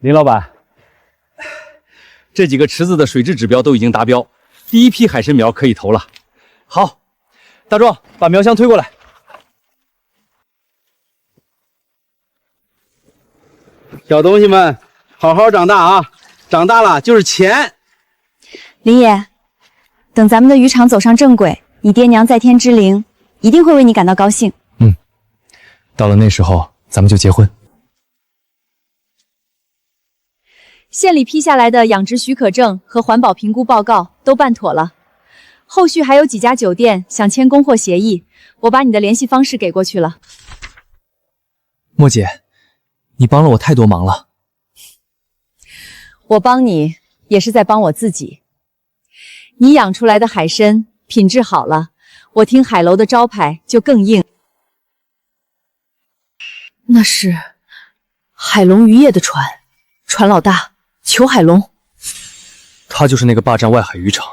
林老板，这几个池子的水质指标都已经达标，第一批海参苗可以投了。好，大壮，把苗箱推过来。小东西们，好好长大啊！长大了就是钱。林爷，等咱们的渔场走上正轨，你爹娘在天之灵一定会为你感到高兴。到了那时候，咱们就结婚。县里批下来的养殖许可证和环保评估报告都办妥了，后续还有几家酒店想签供货协议，我把你的联系方式给过去了。莫姐，你帮了我太多忙了。我帮你也是在帮我自己。你养出来的海参品质好了，我听海楼的招牌就更硬。那是海龙渔业的船，船老大裘海龙。他就是那个霸占外海渔场，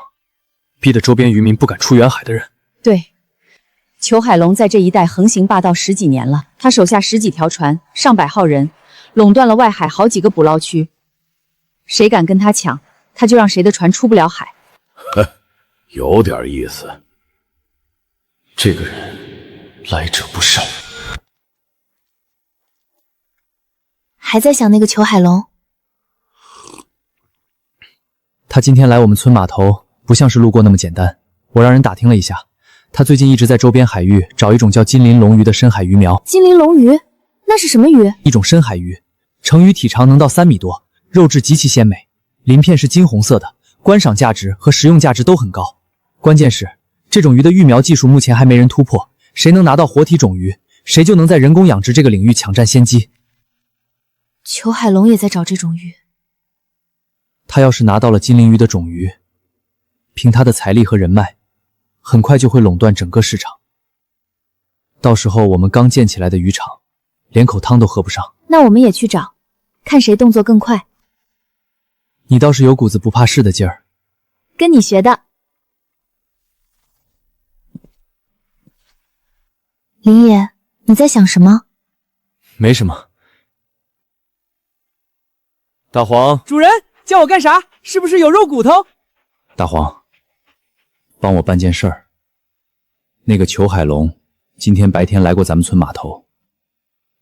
逼得周边渔民不敢出远海的人。对，裘海龙在这一带横行霸道10几年了，他手下10几条船，上百号人，垄断了外海好几个捕捞区。谁敢跟他抢，他就让谁的船出不了海。有点意思。这个人来者不善。还在想那个裘海龙？他今天来我们村码头，不像是路过那么简单。我让人打听了一下，他最近一直在周边海域找一种叫金鳞龙鱼的深海鱼苗。金鳞龙鱼？那是什么鱼？一种深海鱼，成鱼体长能到3米多，肉质极其鲜美，鳞片是金红色的，观赏价值和食用价值都很高。关键是，这种鱼的育苗技术目前还没人突破，谁能拿到活体种鱼，谁就能在人工养殖这个领域抢占先机。裘海龙也在找这种鱼。他要是拿到了金鳞鱼的种鱼，凭他的财力和人脉，很快就会垄断整个市场。到时候我们刚建起来的渔场，连口汤都喝不上。那我们也去找，看谁动作更快。你倒是有股子不怕事的劲儿。跟你学的。林爷，你在想什么？没什么。大黄，主人叫我干啥？是不是有肉骨头？大黄，帮我办件事儿。那个裘海龙今天白天来过咱们村码头，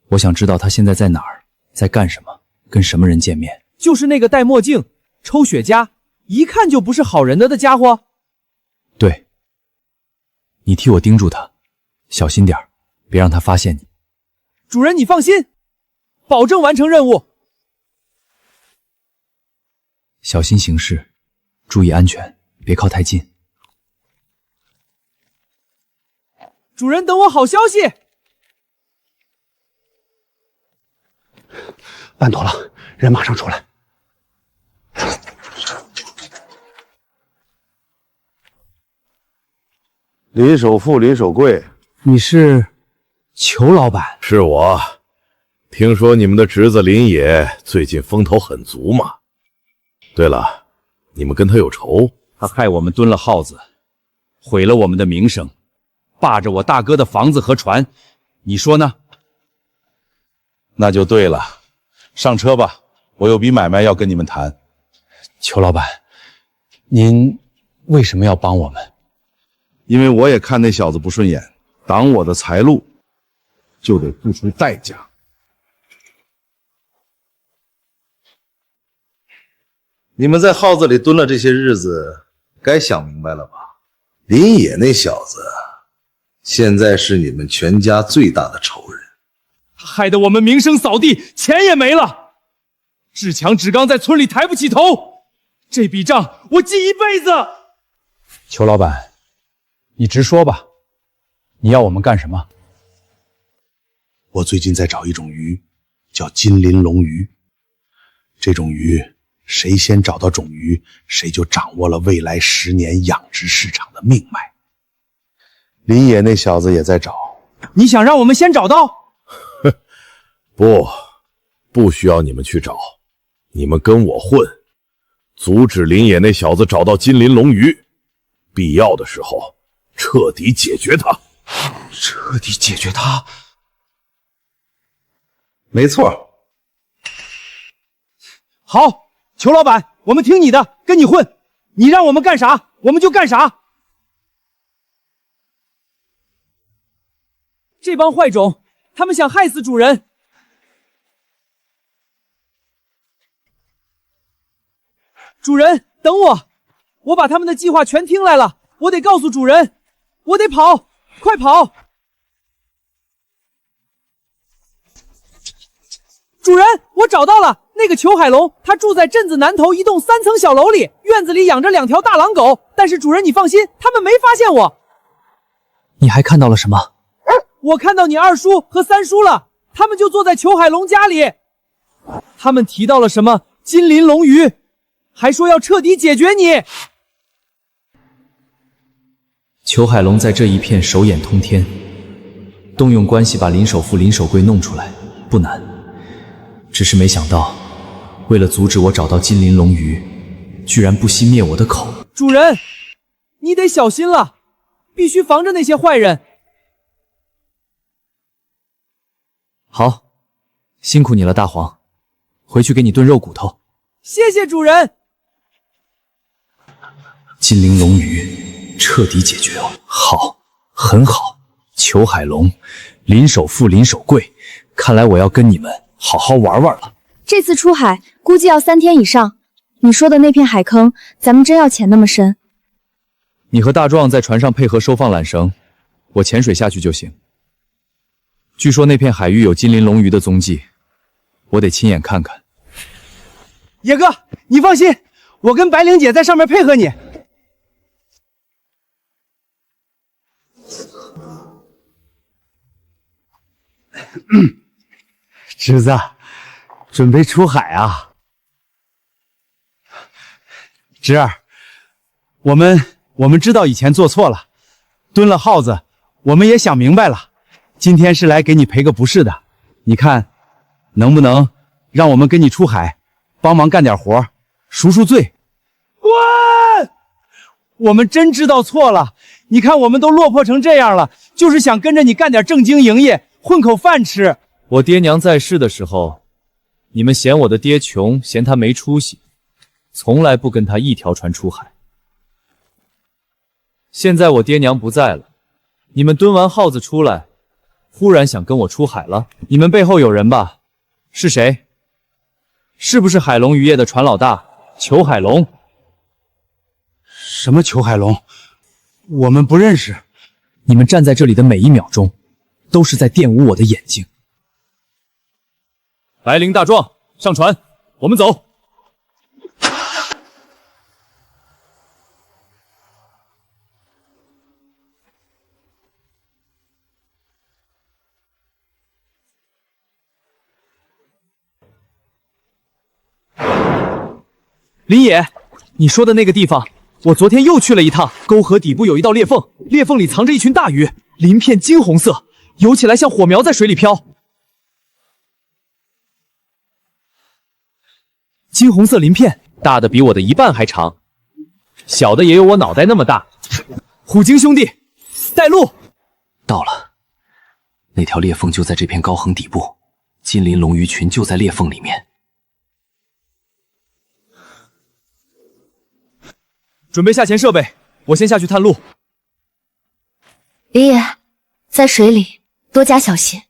我想知道他现在在哪儿，在干什么，跟什么人见面。就是那个戴墨镜、抽雪茄，一看就不是好人的家伙。对，你替我盯住他，小心点儿，别让他发现你。主人，你放心，保证完成任务。小心行事，注意安全，别靠太近。主人，等我好消息。办妥了，人马上出来。林首富、林首贵，你是裘老板？是我。听说你们的侄子林野最近风头很足嘛？对了，你们跟他有仇？他害我们蹲了耗子，毁了我们的名声，霸着我大哥的房子和船，你说呢？那就对了，上车吧，我有笔买卖要跟你们谈。裘老板，您为什么要帮我们？因为我也看那小子不顺眼，挡我的财路，就得付出代价。你们在耗子里蹲了这些日子，该想明白了吧？林野那小子，现在是你们全家最大的仇人。他害得我们名声扫地，钱也没了。志强、志刚在村里抬不起头，这笔账我记一辈子。裘老板，你直说吧，你要我们干什么？我最近在找一种鱼，叫金鳞龙鱼。这种鱼，谁先找到种鱼，谁就掌握了未来10年养殖市场的命脉。林野那小子也在找。你想让我们先找到？不需要你们去找，你们跟我混，阻止林野那小子找到金鳞龙鱼，必要的时候彻底解决他。彻底解决他？没错。好，裘老板，我们听你的，跟你混，你让我们干啥，我们就干啥。这帮坏种，他们想害死主人。主人，等我，我把他们的计划全听来了，我得告诉主人，我得跑，快跑！主人，我找到了那个裘海龙，他住在镇子南头一栋3层小楼里，院子里养着2条大狼狗。但是主人，你放心，他们没发现我。你还看到了什么？我看到你2叔和3叔了，他们就坐在裘海龙家里。他们提到了什么金鳞龙鱼，还说要彻底解决你。裘海龙在这一片手眼通天，动用关系把林守富、林守贵弄出来不难，只是没想到，为了阻止我找到金鳞龙鱼，居然不惜灭我的口。主人，你得小心了，必须防着那些坏人。好，辛苦你了，大黄，回去给你炖肉骨头。谢谢主人。金鳞龙鱼彻底解决哦，好，很好。裘海龙、林守富、林守贵，看来我要跟你们好好玩玩了。这次出海估计要3天以上。你说的那片海坑，咱们真要潜那么深？你和大壮在船上配合收放缆绳，我潜水下去就行。据说那片海域有金鳞龙鱼的踪迹，我得亲眼看看。野哥，你放心，我跟白灵姐在上面配合你。侄子，准备出海啊？侄儿，我们知道以前做错了，蹲了耗子，我们也想明白了，今天是来给你赔个不是的。你看，能不能让我们跟你出海，帮忙干点活，赎赎罪？滚！我们真知道错了，你看我们都落魄成这样了，就是想跟着你干点正经营业，混口饭吃。我爹娘在世的时候，你们嫌我的爹穷，嫌他没出息，从来不跟他一条船出海。现在我爹娘不在了，你们蹲完耗子出来，忽然想跟我出海了？你们背后有人吧？是谁？是不是海龙渔业的船老大裘海龙？什么裘海龙？我们不认识。你们站在这里的每一秒钟，都是在玷污我的眼睛。白灵大壮，上船，我们走。林野，你说的那个地方，我昨天又去了一趟。沟河底部有一道裂缝，裂缝里藏着一群大鱼，鳞片金红色，游起来像火苗在水里飘。金红色鳞片，大的比我的1半还长，小的也有我脑袋那么大。虎鲸兄弟，带路！到了，那条裂缝就在这片高横底部，金鳞龙鱼群就在裂缝里面。准备下潜设备，我先下去探路。林野，在水里多加小心。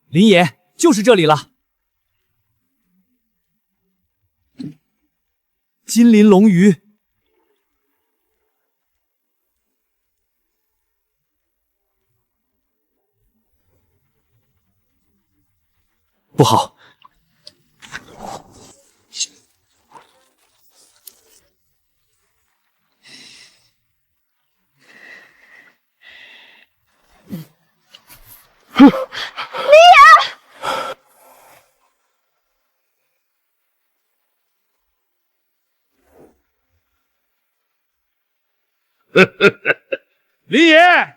林野，就是这里了。金鳞龙鱼，不好！林爷，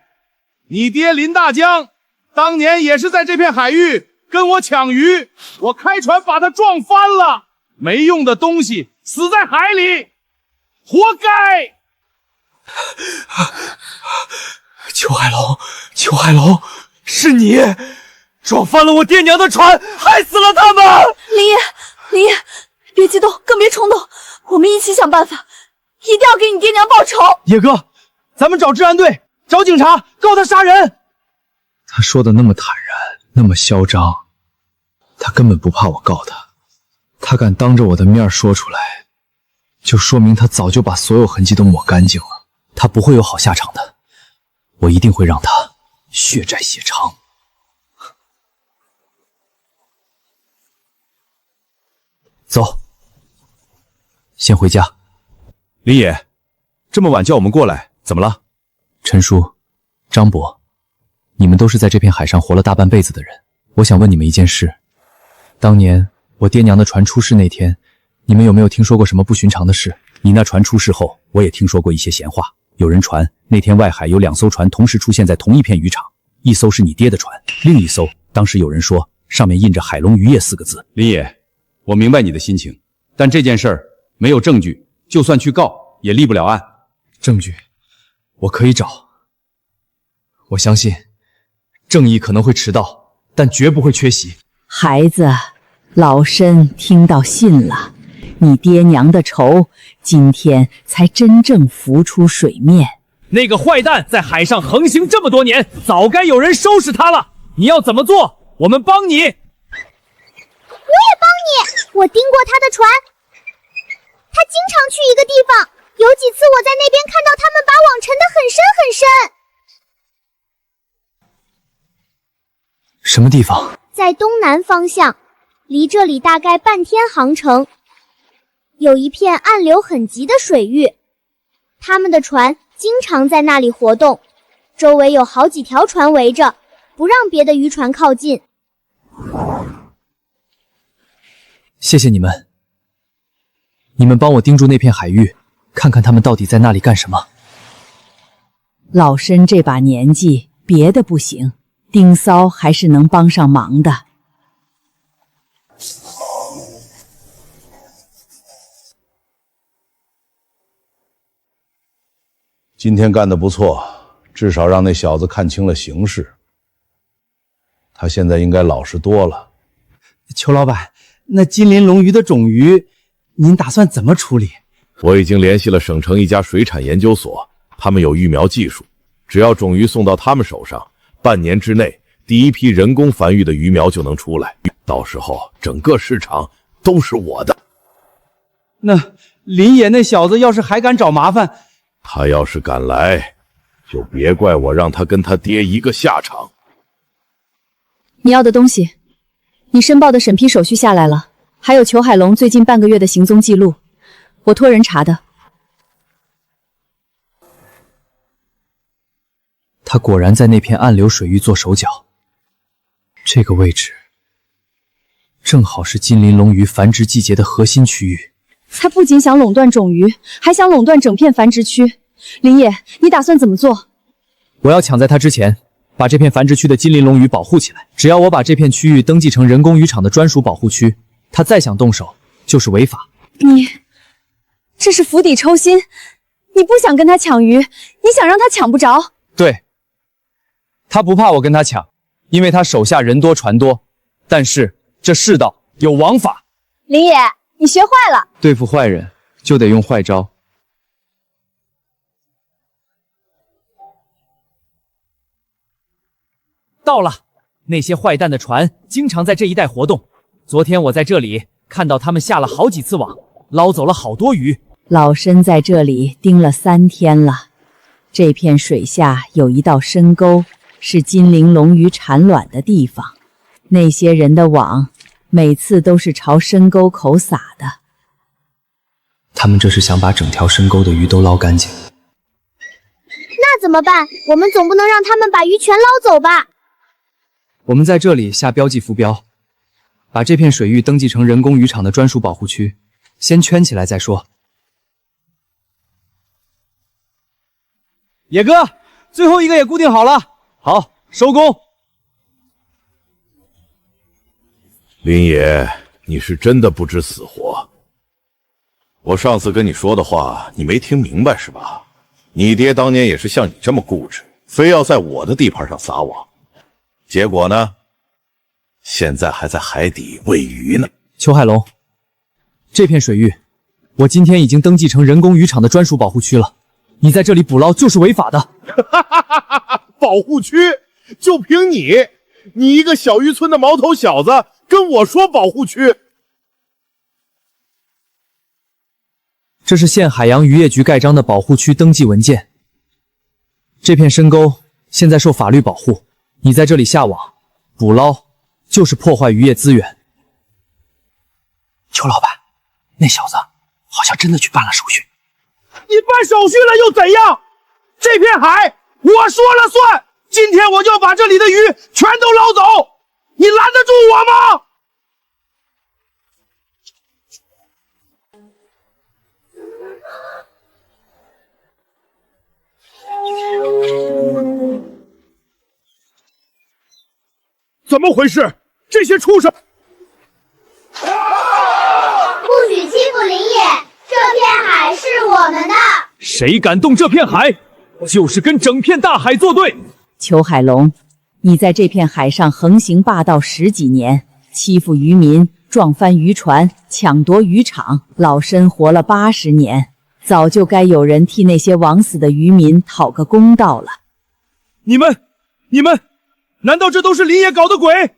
你爹林大江当年也是在这片海域跟我抢鱼，我开船把他撞翻了，没用的东西死在海里，活该！裘海龙，是你撞翻了我爹娘的船，害死了他们！林野，别激动，更别冲动，我们一起想办法，一定要给你爹娘报仇。野哥，咱们找治安队，找警察，告他杀人。他说的那么坦然，那么嚣张，他根本不怕我告他。他敢当着我的面说出来，就说明他早就把所有痕迹都抹干净了。他不会有好下场的，我一定会让他血债血偿。走，先回家。林野，这么晚叫我们过来，怎么了？陈叔、张伯，你们都是在这片海上活了大半辈子的人，我想问你们一件事：当年我爹娘的船出事那天，你们有没有听说过什么不寻常的事？你那船出事后，我也听说过一些闲话。有人传那天外海有2艘船同时出现在同一片渔场，一艘是你爹的船，另一艘当时有人说上面印着海龙渔业4个字。林野，我明白你的心情，但这件事儿没有证据，就算去告也立不了案。证据我可以找，我相信正义可能会迟到，但绝不会缺席。孩子，老身听到信了，你爹娘的仇今天才真正浮出水面。那个坏蛋在海上横行这么多年，早该有人收拾他了。你要怎么做？我们帮你。我也帮你。我盯过他的船，他经常去一个地方，有几次我在那边看到他们把网沉得很深很深。什么地方？在东南方向，离这里大概半天航程。有一片暗流很急的水域，他们的船经常在那里活动，周围有好几条船围着，不让别的渔船靠近。谢谢你们，你们帮我盯住那片海域，看看他们到底在那里干什么。老身这把年纪，别的不行，盯梢还是能帮上忙的。今天干得不错，至少让那小子看清了形势。他现在应该老实多了。裘老板，那金鳞龙鱼的种鱼，您打算怎么处理？我已经联系了省城一家水产研究所，他们有育苗技术，只要种鱼送到他们手上，半年之内，第一批人工繁育的鱼苗就能出来，到时候整个市场都是我的。那林野那小子要是还敢找麻烦，他要是敢来，就别怪我让他跟他爹一个下场。你要的东西，你申报的审批手续下来了，还有裘海龙最近半个月的行踪记录，我托人查的。他果然在那片暗流水域做手脚，这个位置正好是金鳞龙鱼繁殖季节的核心区域。他不仅想垄断种鱼，还想垄断整片繁殖区。林野，你打算怎么做？我要抢在他之前，把这片繁殖区的金鳞龙鱼保护起来。只要我把这片区域登记成人工渔场的专属保护区，他再想动手就是违法。你这是釜底抽薪，你不想跟他抢鱼，你想让他抢不着。对，他不怕我跟他抢，因为他手下人多船多。但是这世道有王法，林野，你学坏了。对付坏人就得用坏招。到了，那些坏蛋的船经常在这一带活动。昨天我在这里看到他们下了好几次网，捞走了好多鱼。老身在这里盯了3天了，这片水下有一道深沟，是金鳞龙鱼产卵的地方。那些人的网每次都是朝深沟口撒的。他们这是想把整条深沟的鱼都捞干净。那怎么办？我们总不能让他们把鱼全捞走吧？我们在这里下标记浮标，把这片水域登记成人工渔场的专属保护区，先圈起来再说。野哥，最后一个也固定好了，好，收工。林野，你是真的不知死活。我上次跟你说的话，你没听明白是吧？你爹当年也是像你这么固执，非要在我的地盘上撒网，结果呢，现在还在海底喂鱼呢。裘海龙，这片水域，我今天已经登记成人工渔场的专属保护区了。你在这里捕捞就是违法的。保护区？就凭你一个小渔村的毛头小子，跟我说保护区？这是县海洋渔业局盖章的保护区登记文件。这片深沟现在受法律保护，你在这里下网捕捞，就是破坏渔业资源。裘老板，那小子好像真的去办了手续。你办手续了又怎样？这片海我说了算，今天我就把这里的鱼全都捞走，你拦得住我吗？怎么回事？这些畜生！不许欺负林野，这片海是我们的。谁敢动这片海，就是跟整片大海作对。裘海龙，你在这片海上横行霸道10几年，欺负渔民，撞翻渔船，抢夺渔场，老身活了80年，早就该有人替那些枉死的渔民讨个公道了。你们，难道这都是林野搞的鬼？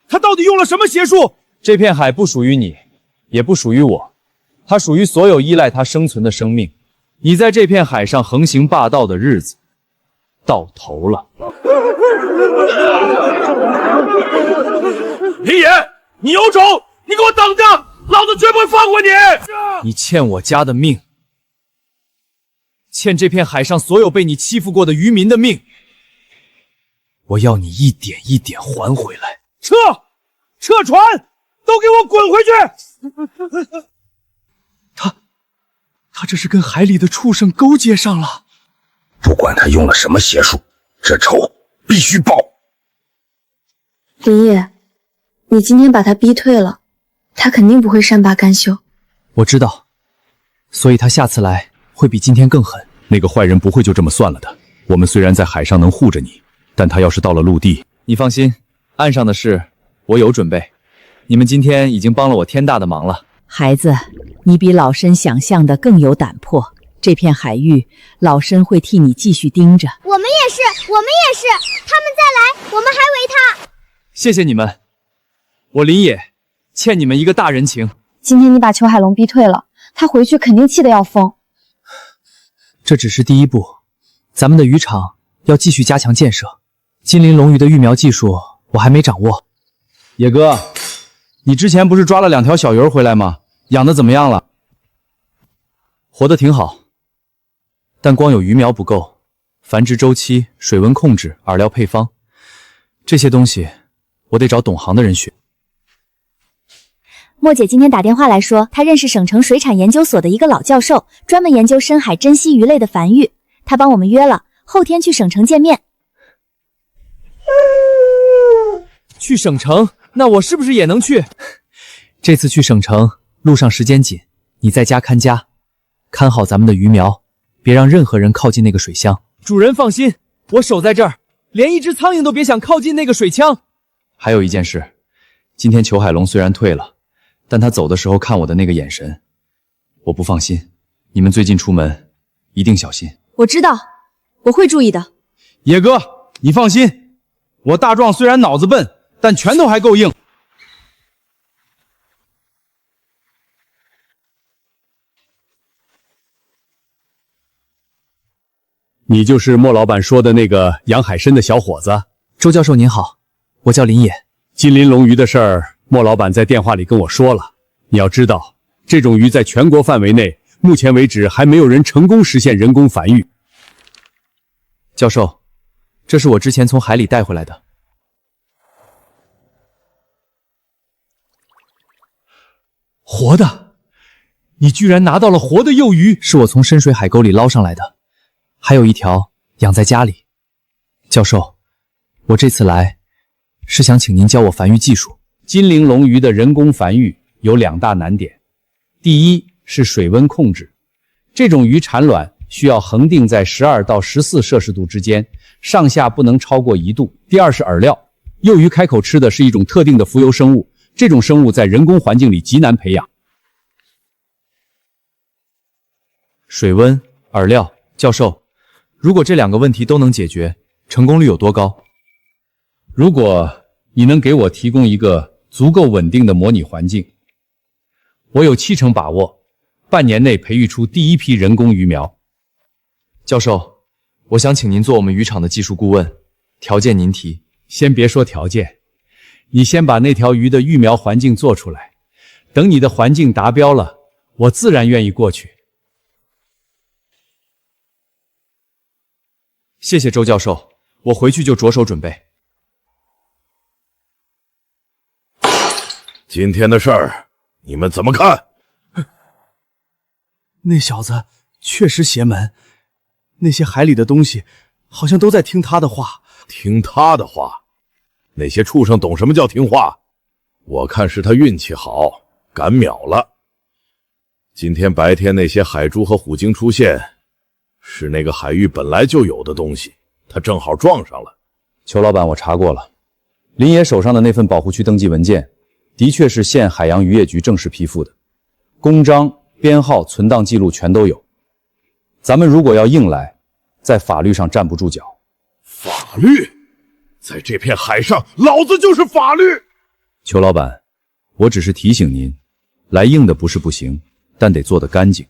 他到底用了什么邪术？这片海不属于你，也不属于我，它属于所有依赖它生存的生命。你在这片海上横行霸道的日子到头了。林野，你有种，你给我等着，老子绝不会放过你！你欠我家的命，欠这片海上所有被你欺负过的渔民的命，我要你一点一点还回来。撤船，都给我滚回去！他这是跟海里的畜生勾结上了。不管他用了什么邪术，这仇必须报。林野，你今天把他逼退了，他肯定不会善罢甘休。我知道，所以他下次来会比今天更狠。那个坏人不会就这么算了的。我们虽然在海上能护着你，但他要是到了陆地，你放心，岸上的事我有准备。你们今天已经帮了我天大的忙了。孩子，你比老身想象的更有胆魄。这片海域，老身会替你继续盯着。我们也是，他们再来，我们还围他。谢谢你们，我林野欠你们一个大人情。今天你把裘海龙逼退了，他回去肯定气得要疯。这只是第一步，咱们的渔场要继续加强建设。金鳞龙鱼的育苗技术我还没掌握。野哥，你之前不是抓了2条小鱼回来吗？养的怎么样了？活得挺好，但光有鱼苗不够，繁殖周期、水温控制、饵料配方这些东西，我得找懂行的人学。莫姐今天打电话来说，她认识省城水产研究所的一个老教授，专门研究深海珍稀鱼类的繁育。他帮我们约了，后天去省城见面。去省城？那我是不是也能去？这次去省城，路上时间紧，你在家看家，看好咱们的鱼苗，别让任何人靠近那个水箱。主人放心，我守在这儿，连一只苍蝇都别想靠近那个水枪。还有一件事，今天裘海龙虽然退了，但他走的时候看我的那个眼神，我不放心。你们最近出门一定小心。我知道，我会注意的。野哥，你放心，我大壮虽然脑子笨，但拳头还够硬。你就是莫老板说的那个养海参的小伙子？周教授您好，我叫林野。金鳞龙鱼的事儿，莫老板在电话里跟我说了。你要知道，这种鱼在全国范围内，目前为止还没有人成功实现人工繁育。教授，这是我之前从海里带回来的。活的？你居然拿到了活的幼鱼？是我从深水海沟里捞上来的，还有一条养在家里。教授，我这次来是想请您教我繁育技术。金鳞龙鱼的人工繁育有2大难点，第一是水温控制，这种鱼产卵需要恒定在12到14摄氏度之间，上下不能超过1度。第二是饵料，幼鱼开口吃的是一种特定的浮游生物，这种生物在人工环境里极难培养。水温、饵料，教授，如果这2个问题都能解决，成功率有多高？如果你能给我提供一个足够稳定的模拟环境，我有70%把握，半年内培育出第一批人工鱼苗。教授，我想请您做我们渔场的技术顾问，条件您提。先别说条件，你先把那条鱼的育苗环境做出来，等你的环境达标了，我自然愿意过去。谢谢周教授，我回去就着手准备。今天的事儿，你们怎么看？那小子确实邪门，那些海里的东西好像都在听他的话。听他的话？那些畜生懂什么叫听话？我看是他运气好，赶秒了。今天白天那些海猪和虎鲸出现，是那个海域本来就有的东西，他正好撞上了。裘老板，我查过了，林野手上的那份保护区登记文件，的确是县海洋渔业局正式批复的，公章、编号、存档记录全都有。咱们如果要硬来，在法律上站不住脚。法律？在这片海上，老子就是法律！裘老板，我只是提醒您，来硬的不是不行，但得做得干净。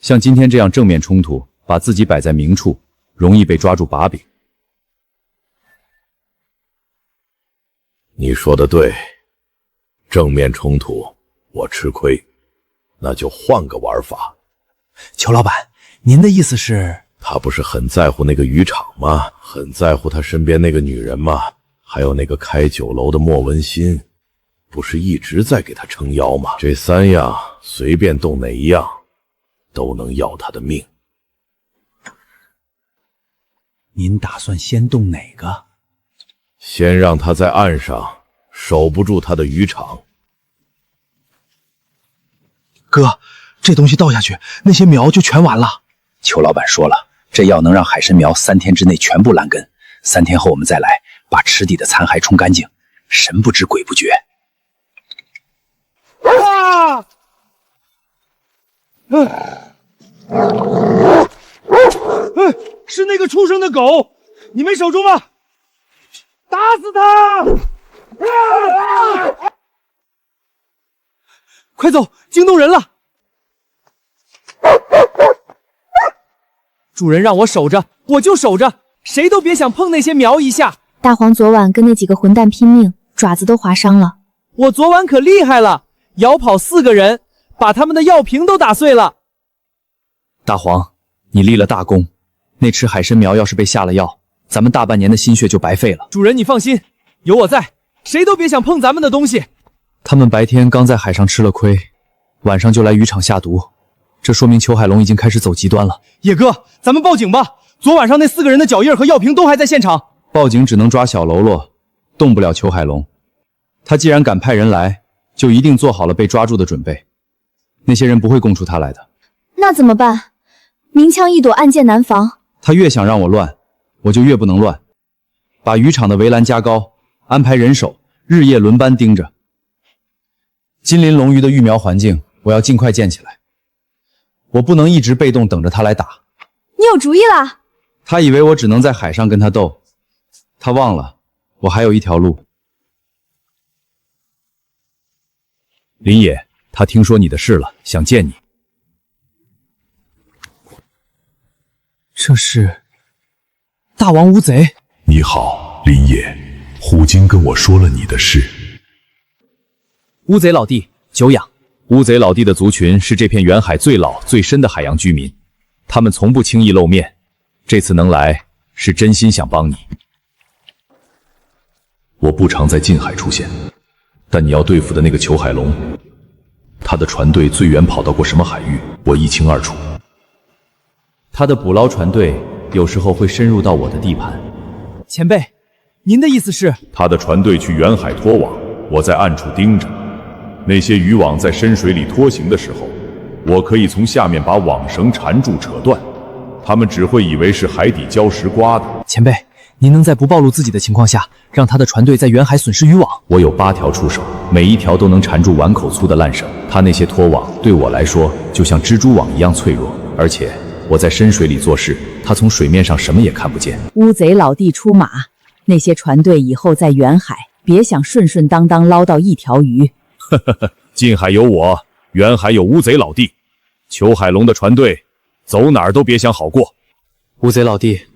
像今天这样正面冲突，把自己摆在明处，容易被抓住把柄。你说的对，正面冲突我吃亏，那就换个玩法。裘老板，您的意思是？他不是很在乎那个渔场吗？很在乎他身边那个女人吗？还有那个开酒楼的莫文新，不是一直在给他撑腰吗？这3样随便动哪一样，都能要他的命。您打算先动哪个？先让他在岸上守不住他的渔场。哥，这东西倒下去，那些苗就全完了。裘老板说了，这药能让海参苗3天之内全部烂根，3天后我们再来，把池底的残骸冲干净，神不知鬼不觉。啊！是那个畜生的狗，你没守住吗？打死他！快走，惊动人了！主人让我守着，我就守着，谁都别想碰那些苗一下。大黄昨晚跟那几个混蛋拼命，爪子都划伤了。我昨晚可厉害了，咬跑4个人，把他们的药瓶都打碎了。大黄，你立了大功，那池海参苗要是被下了药，咱们大半年的心血就白费了。主人你放心，有我在，谁都别想碰咱们的东西。他们白天刚在海上吃了亏，晚上就来渔场下毒，这说明裘海龙已经开始走极端了。野哥，咱们报警吧！昨晚上那4个人的脚印和药瓶都还在现场。报警只能抓小喽啰，动不了裘海龙。他既然敢派人来，就一定做好了被抓住的准备。那些人不会供出他来的。那怎么办？明枪易躲，暗箭难防。他越想让我乱，我就越不能乱。把渔场的围栏加高，安排人手，日夜轮班盯着。金鳞龙鱼的育苗环境，我要尽快建起来。我不能一直被动等着他来打。你有主意了？他以为我只能在海上跟他斗，他忘了我还有一条路。林野，他听说你的事了，想见你。这是大王乌贼。你好，林野，虎鲸跟我说了你的事。乌贼老弟，久仰。乌贼老弟的族群是这片远海最老最深的海洋居民，他们从不轻易露面，这次能来是真心想帮你。我不常在近海出现，但你要对付的那个裘海龙，他的船队最远跑到过什么海域，我一清二楚。他的捕捞船队有时候会深入到我的地盘。前辈，您的意思是？他的船队去远海拖网，我在暗处盯着。那些渔网在深水里拖行的时候，我可以从下面把网绳缠住扯断，他们只会以为是海底礁石刮的。前辈，您能在不暴露自己的情况下，让他的船队在远海损失渔网？我有8条触手，每一条都能缠住碗口粗的烂绳。他那些拖网对我来说就像蜘蛛网一样脆弱，而且我在深水里做事，他从水面上什么也看不见。乌贼老弟出马，那些船队以后在远海别想顺顺当当捞到一条鱼。呵呵呵，近海有我，远海有乌贼老弟，裘海龙的船队走哪儿都别想好过。乌贼老弟，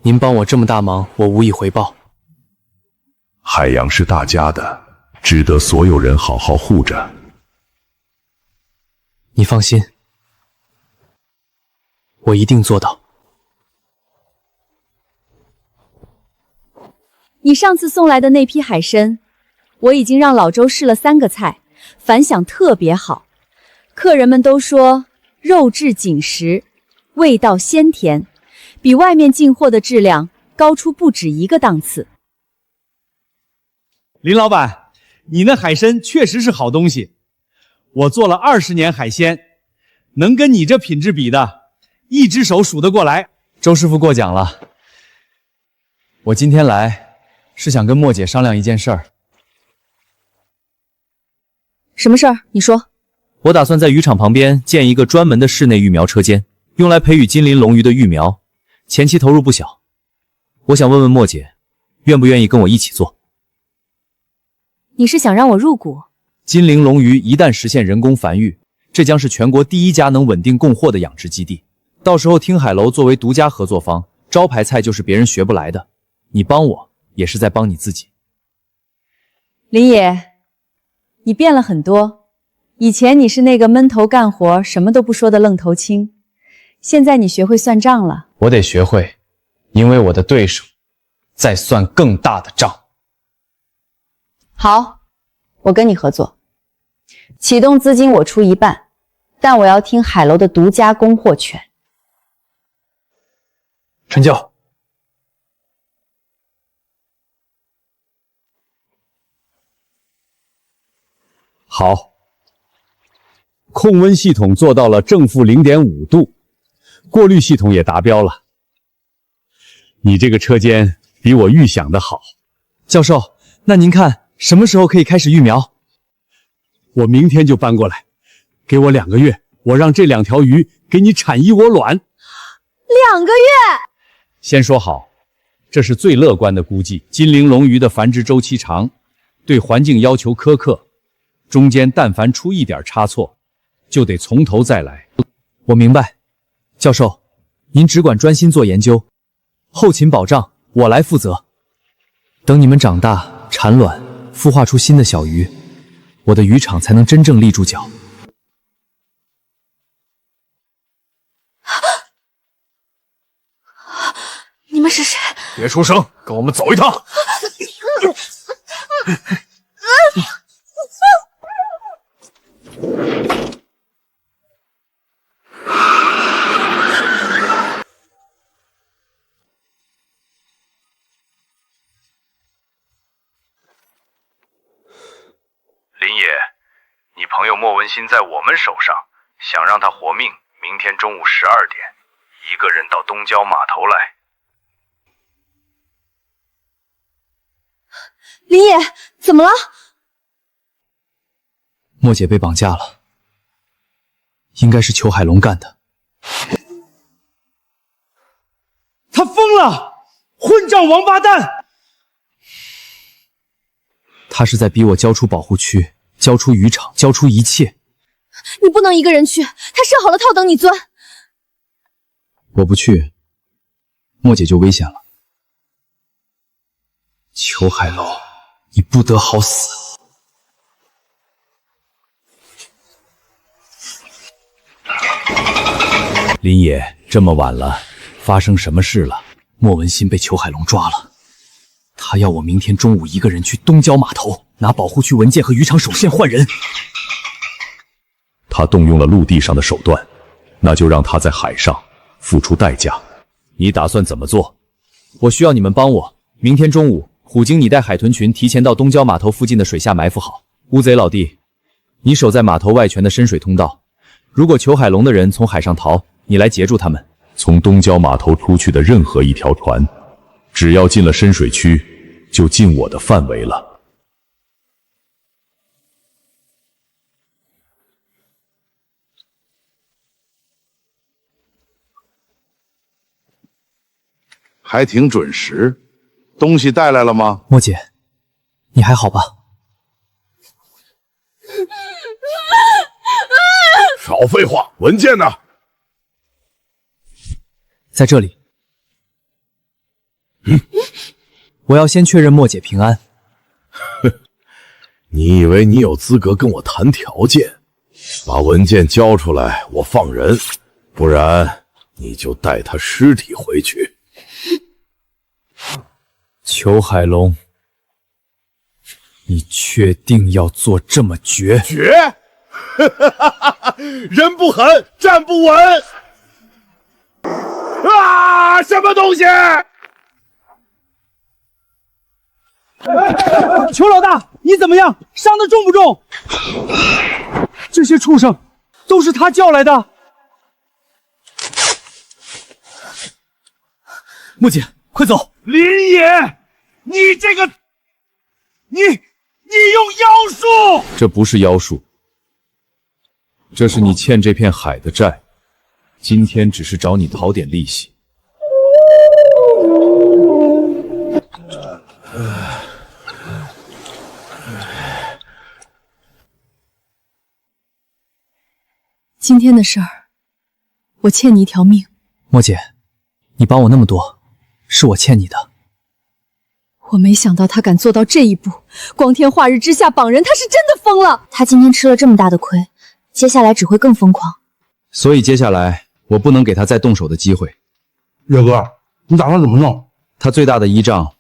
您帮我这么大忙，我无以回报。海洋是大家的，值得所有人好好护着。你放心，我一定做到。你上次送来的那批海参，我已经让老周试了3个菜，反响特别好。客人们都说肉质紧实，味道鲜甜，比外面进货的质量高出不止1个档次。林老板，你那海参确实是好东西，我做了20年海鲜，能跟你这品质比的，一只手数得过来。周师傅过奖了，我今天来是想跟莫姐商量一件事儿。什么事儿？你说。我打算在渔场旁边建一个专门的室内育苗车间，用来培育金鳞龙鱼的育苗，前期投入不小。我想问问莫姐，愿不愿意跟我一起做？你是想让我入股？金鳞龙鱼一旦实现人工繁育，这将是全国第1家能稳定供货的养殖基地。到时候听海楼作为独家合作方，招牌菜就是别人学不来的。你帮我，也是在帮你自己。林野，你变了很多。以前你是那个闷头干活什么都不说的愣头青，现在你学会算账了。我得学会，因为我的对手在算更大的账。好，我跟你合作，启动资金我出1半，但我要听海楼的独家供货权。成交。好，控温系统做到了正负0.5度，过滤系统也达标了。你这个车间比我预想的好。教授，那您看什么时候可以开始育苗？我明天就搬过来，给我2个月，我让这2条鱼给你产1窝卵。2个月？先说好，这是最乐观的估计。金鳞龙鱼的繁殖周期长，对环境要求苛刻，中间但凡出一点差错，就得从头再来。我明白，教授，您只管专心做研究，后勤保障我来负责。等你们长大产卵，孵化出新的小鱼，我的渔场才能真正立住脚。你们是谁？别出声，跟我们走一趟。林野，你朋友莫文新在我们手上，想让他活命，明天中午12点，一个人到东郊码头来。林野，怎么了？莫姐被绑架了，应该是裘海龙干的。他疯了，混账王八蛋！他是在逼我交出保护区，交出渔场，交出一切。你不能一个人去，他设好了套等你钻。我不去，莫姐就危险了。裘海龙，你不得好死！林野，这么晚了，发生什么事了？莫文新被裘海龙抓了，他要我明天中午一个人去东郊码头拿保护区文件和渔场手线换人。他动用了陆地上的手段，那就让他在海上付出代价。你打算怎么做？我需要你们帮我。明天中午，虎鲸你带海豚群提前到东郊码头附近的水下埋伏好。乌贼老弟，你守在码头外圈的深水通道，如果裘海龙的人从海上逃，你来截住他们。从东郊码头出去的任何一条船，只要进了深水区，就进我的范围了。还挺准时，东西带来了吗？莫姐，你还好吧？少废话，文件呢？在这里。我要先确认莫姐平安。你以为你有资格跟我谈条件？把文件交出来，我放人，不然你就带他尸体回去。裘海龙，你确定要做这么绝？绝！人不狠，站不稳。啊！什么东西？裘老大，你怎么样？伤得重不重？这些畜生都是他叫来的。莫姐，快走！林野，你这个，你用妖术！这不是妖术，这是你欠这片海的债，今天只是找你讨点利息。今天的事儿，我欠你一条命。莫姐，你帮我那么多，是我欠你的。我没想到他敢做到这一步，光天化日之下绑人，他是真的疯了。他今天吃了这么大的亏，接下来只会更疯狂。所以接下来我不能给他再动手的机会。岳哥，你打算怎么弄？他最大的依仗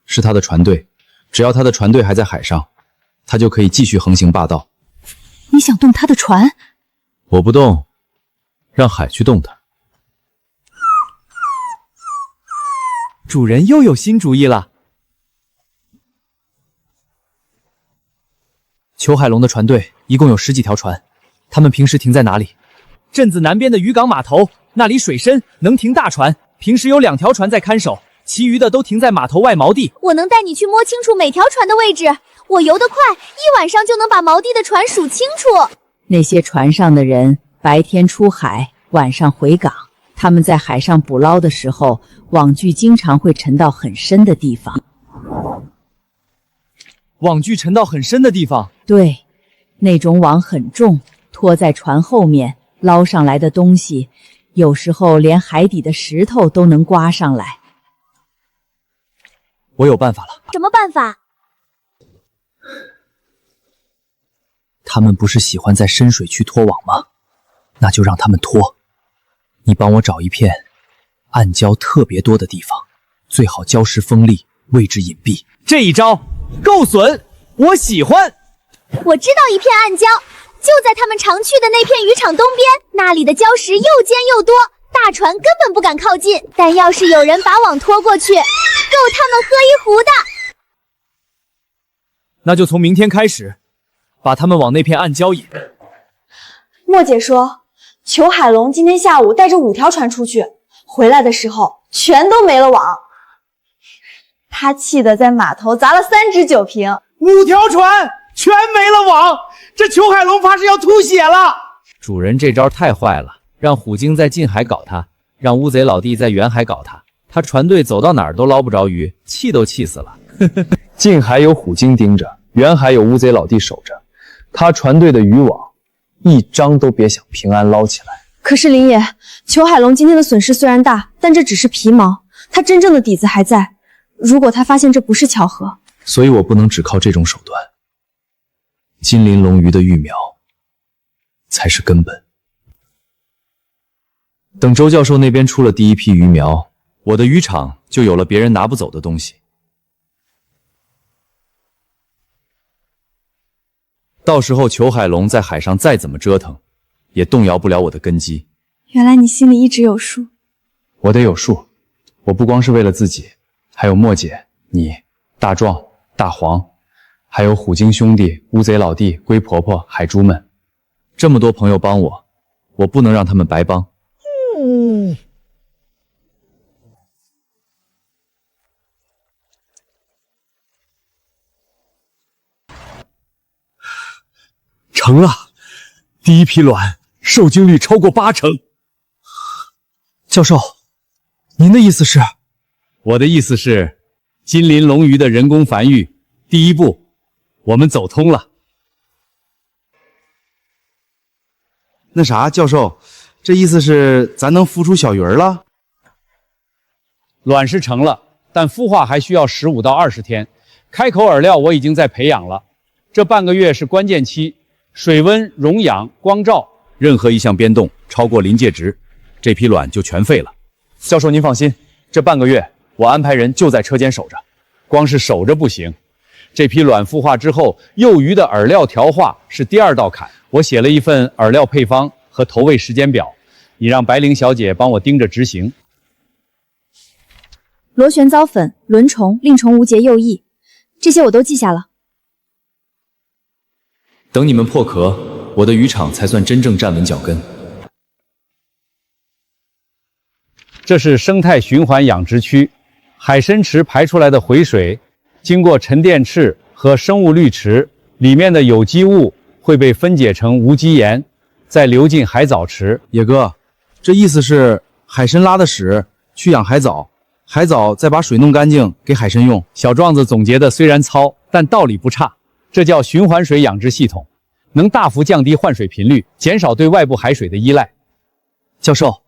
是他的船队，只要他的船队还在海上，他就可以继续横行霸道。你想动他的船？我不动，让海去动它。主人又有新主意了。裘海龙的船队一共有10几条船，他们平时停在哪里？镇子南边的渔港码头，那里水深，能停大船。平时有2条船在看守，其余的都停在码头外锚地。我能带你去摸清楚每条船的位置，我游得快，1晚上就能把锚地的船数清楚。那些船上的人白天出海，晚上回港。他们在海上捕捞的时候，网具经常会沉到很深的地方。网具沉到很深的地方？对，那种网很重，拖在船后面，捞上来的东西，有时候连海底的石头都能刮上来。我有办法了。什么办法？他们不是喜欢在深水区拖网吗？那就让他们拖。你帮我找一片暗礁特别多的地方，最好礁石锋利，位置隐蔽。这一招够损，我喜欢。我知道一片暗礁，就在他们常去的那片渔场东边，那里的礁石又尖又多，大船根本不敢靠近。但要是有人把网拖过去，够他们喝一壶的。那就从明天开始，把他们往那片暗礁引。莫姐说，裘海龙今天下午带着5条船出去，回来的时候全都没了网。他气得在码头砸了3只酒瓶，5条船全没了网，这裘海龙怕是要吐血了。主人这招太坏了，让虎鲸在近海搞他，让乌贼老弟在远海搞他，他船队走到哪儿都捞不着鱼，气都气死了。近海有虎鲸盯着，远海有乌贼老弟守着，他船队的渔网一张都别想平安捞起来。可是林野，裘海龙今天的损失虽然大，但这只是皮毛，他真正的底子还在。如果他发现这不是巧合，所以我不能只靠这种手段。金鳞龙鱼的育苗才是根本。等周教授那边出了第一批鱼苗，我的渔场就有了别人拿不走的东西。到时候裘海龙在海上再怎么折腾，也动摇不了我的根基。原来你心里一直有数。我得有数，我不光是为了自己，还有莫姐、你、大壮、大黄，还有虎鲸兄弟、乌贼老弟、龟婆婆、海猪们，这么多朋友帮我，我不能让他们白帮。成了，第一批卵受精率超过80%。教授，您的意思是？我的意思是，金鳞龙鱼的人工繁育第一步，我们走通了。那啥，教授，这意思是咱能孵出小鱼儿了？卵是成了，但孵化还需要15到20天。开口饵料我已经在培养了，这半个月是关键期，水温、溶氧、光照，任何一项变动超过临界值，这批卵就全废了。教授您放心，这半个月我安排人就在车间守着。光是守着不行，这批卵孵化之后，幼鱼的饵料调化是第2道坎。我写了一份饵料配方和投喂时间表，你让白灵小姐帮我盯着执行。螺旋藻粉、轮虫、令虫无节幼翼，这些我都记下了。等你们破壳，我的渔场才算真正站稳脚跟。这是生态循环养殖区，海参池排出来的回水，经过沉淀池和生物滤池，里面的有机物会被分解成无机盐，再流进海藻池。野哥，这意思是海参拉的屎去养海藻，海藻再把水弄干净给海参用。小壮子总结的虽然糙，但道理不差。这叫循环水养殖系统，能大幅降低换水频率，减少对外部海水的依赖。教授，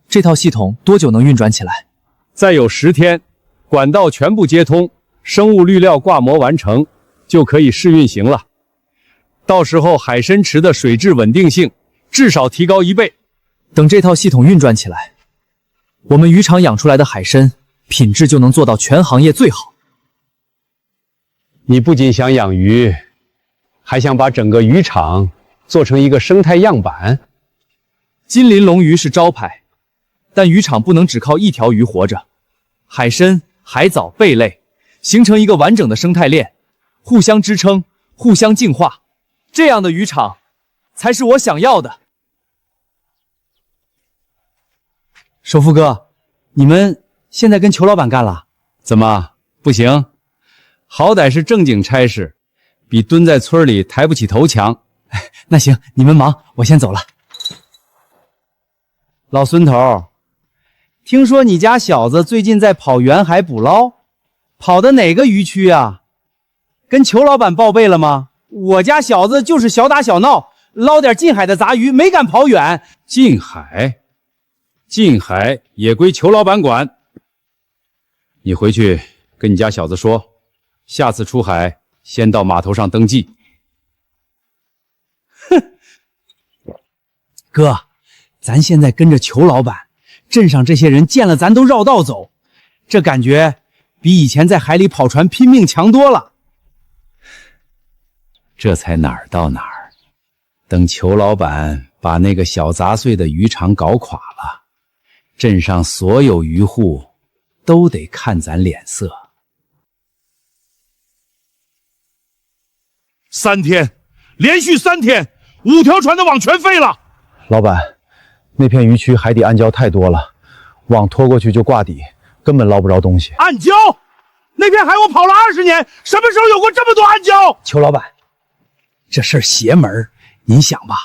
这套系统多久能运转起来？再有10天，管道全部接通，生物滤料挂膜完成，就可以试运行了。到时候海参池的水质稳定性至少提高1倍。等这套系统运转起来，我们渔场养出来的海参品质就能做到全行业最好。你不仅想养鱼，还想把整个渔场做成一个生态样板。金鳞龙鱼是招牌，但渔场不能只靠一条鱼活着，海参、海藻、贝类形成一个完整的生态链，互相支撑，互相净化，这样的渔场才是我想要的。首富哥，你们现在跟裘老板干了？怎么不行？好歹是正经差事，比蹲在村里抬不起头强。那行，你们忙，我先走了。老孙头，听说你家小子最近在跑远海捕捞，跑的哪个渔区啊？跟裘老板报备了吗？我家小子就是小打小闹，捞点近海的杂鱼，没敢跑远。近海也归裘老板管。你回去跟你家小子说，下次出海先到码头上登记。哥，咱现在跟着裘老板，镇上这些人见了咱都绕道走，这感觉比以前在海里跑船拼命强多了。这才哪儿到哪儿，等裘老板把那个小杂碎的渔场搞垮了，镇上所有渔户都得看咱脸色。3天，连续3天，5条船的网全废了。老板，那片渔区海底暗礁太多了，网拖过去就挂底，根本捞不着东西。暗礁？那片海我跑了20年，什么时候有过这么多暗礁？裘老板，这事儿邪门，您想吧，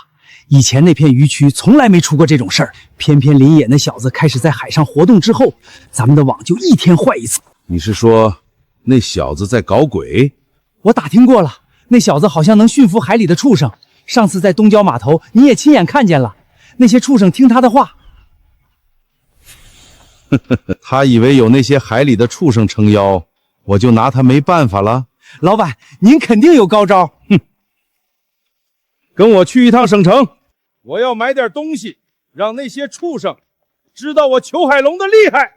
以前那片渔区从来没出过这种事儿，偏偏林野那小子开始在海上活动之后，咱们的网就1天坏一次。你是说那小子在搞鬼？我打听过了，那小子好像能驯服海里的畜生，上次在东郊码头你也亲眼看见了，那些畜生听他的话。他以为有那些海里的畜生撑腰，我就拿他没办法了。老板，您肯定有高招。哼，跟我去一趟省城，我要买点东西，让那些畜生知道我裘海龙的厉害。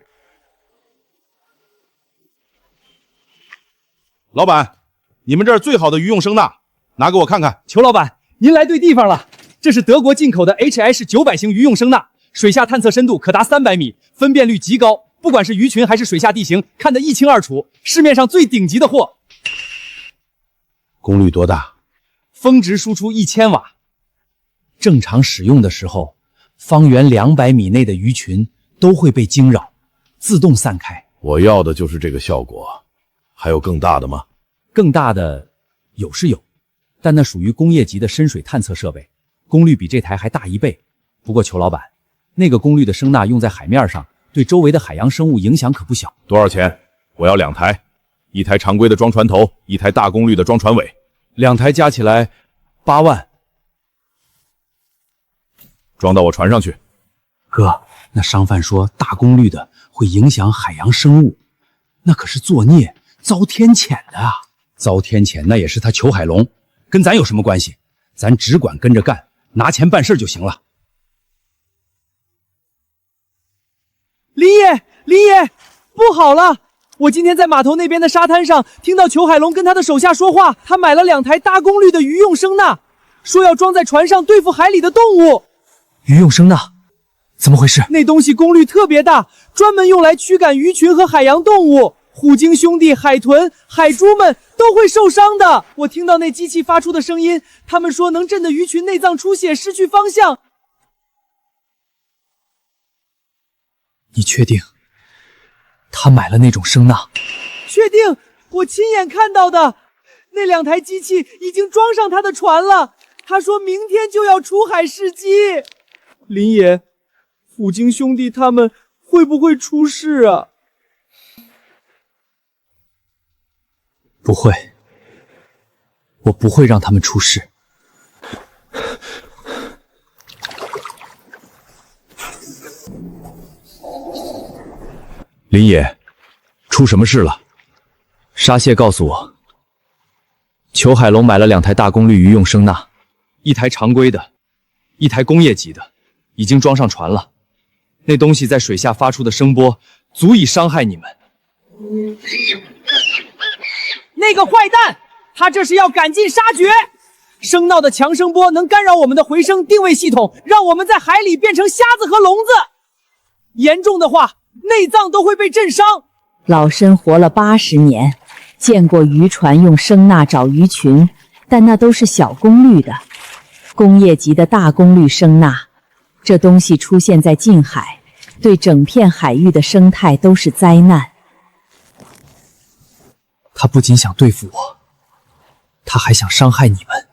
老板，你们这儿最好的鱼用声呐，拿给我看看。裘老板，您来对地方了，这是德国进口的 HH900 型鱼用声呐，水下探测深度可达300米，分辨率极高，不管是鱼群还是水下地形，看得一清二楚，市面上最顶级的货。功率多大？峰值输出1000瓦。正常使用的时候，方圆200米内的鱼群都会被惊扰，自动散开。我要的就是这个效果，还有更大的吗？更大的有是有，但那属于工业级的深水探测设备，功率比这台还大1倍。不过裘老板，那个功率的声呐用在海面上，对周围的海洋生物影响可不小。多少钱？我要2台，一台常规的装船头，一台大功率的装船尾，2台加起来8万，装到我船上去。哥，那商贩说大功率的会影响海洋生物，那可是作孽，遭天谴的啊！遭天谴那也是他裘海龙，跟咱有什么关系？咱只管跟着干，拿钱办事就行了。林爷，林爷，不好了！我今天在码头那边的沙滩上听到裘海龙跟他的手下说话，他买了2台大功率的渔用声呐，说要装在船上对付海里的动物。渔用声呐？怎么回事？那东西功率特别大，专门用来驱赶鱼群和海洋动物。虎鲸兄弟、海豚、海猪们都会受伤的。我听到那机器发出的声音，他们说能震得鱼群内脏出血、失去方向。你确定他买了那种声呐？确定，我亲眼看到的。那2台机器已经装上他的船了，他说明天就要出海试机。林爷，虎鲸兄弟他们会不会出事啊？不会，我不会让他们出事。林野，出什么事了？沙蟹告诉我，裘海龙买了2台大功率渔用声呐，一台常规的，一台工业级的，已经装上船了。那东西在水下发出的声波足以伤害你们。那个坏蛋，他这是要赶尽杀绝！声呐的强声波能干扰我们的回声定位系统，让我们在海里变成瞎子和聋子。严重的话，内脏都会被震伤。老参活了80年，见过渔船用声呐找鱼群，但那都是小功率的。工业级的大功率声呐，这东西出现在近海，对整片海域的生态都是灾难。他不仅想对付我，他还想伤害你们。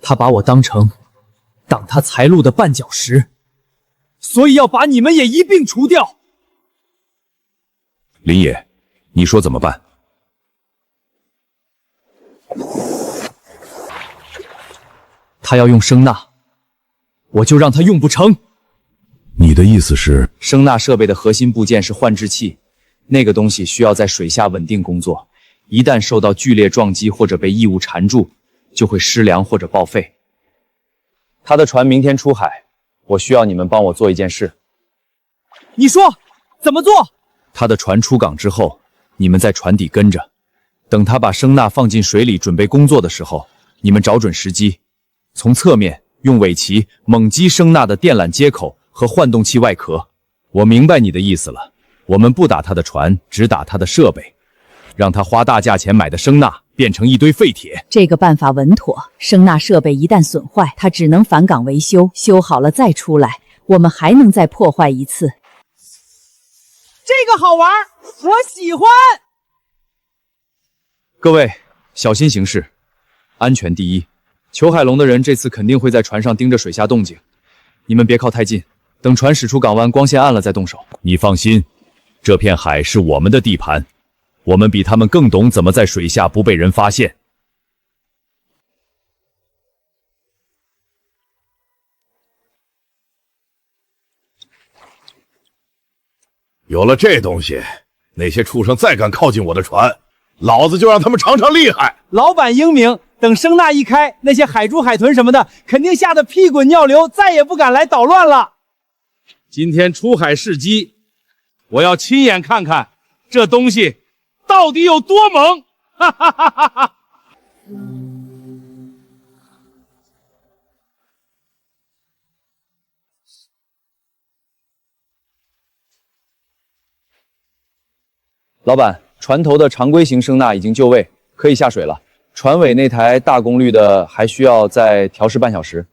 他把我当成挡他财路的绊脚石，所以要把你们也一并除掉。林野，你说怎么办？他要用声呐，我就让他用不成。你的意思是？声呐设备的核心部件是换置器，那个东西需要在水下稳定工作，一旦受到剧烈撞击或者被异物缠住，就会失凉或者报废。他的船明天出海，我需要你们帮我做一件事。你说怎么做？他的船出港之后，你们在船底跟着，等他把声呐放进水里准备工作的时候，你们找准时机，从侧面用尾鳍猛击声呐的电缆接口和换动器外壳。我明白你的意思了，我们不打他的船，只打他的设备，让他花大价钱买的声呐变成一堆废铁。这个办法稳妥，声呐设备一旦损坏，他只能返港维修，修好了再出来，我们还能再破坏一次。这个好玩，我喜欢。各位小心行事，安全第一。裘海龙的人这次肯定会在船上盯着水下动静，你们别靠太近，等船驶出港湾，光线暗了再动手。你放心，这片海是我们的地盘，我们比他们更懂怎么在水下不被人发现。有了这东西，那些畜生再敢靠近我的船，老子就让他们尝尝厉害。老板英明，等声呐一开，那些海猪、海豚什么的，肯定吓得屁滚尿流，再也不敢来捣乱了。今天出海试机，我要亲眼看看这东西到底有多猛！哈哈哈哈哈！老板，船头的常规型声呐已经就位，可以下水了。船尾那台大功率的还需要再调试半小时。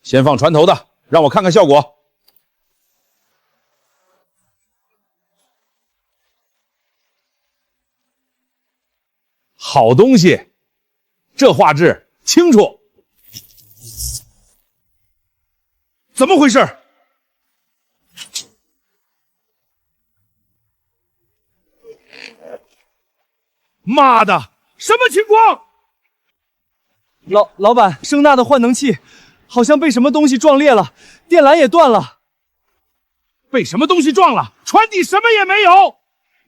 先放船头的，让我看看效果。好东西，这画质清楚。怎么回事？妈的，什么情况？老板，声纳的换能器好像被什么东西撞裂了，电缆也断了。被什么东西撞了？船底什么也没有。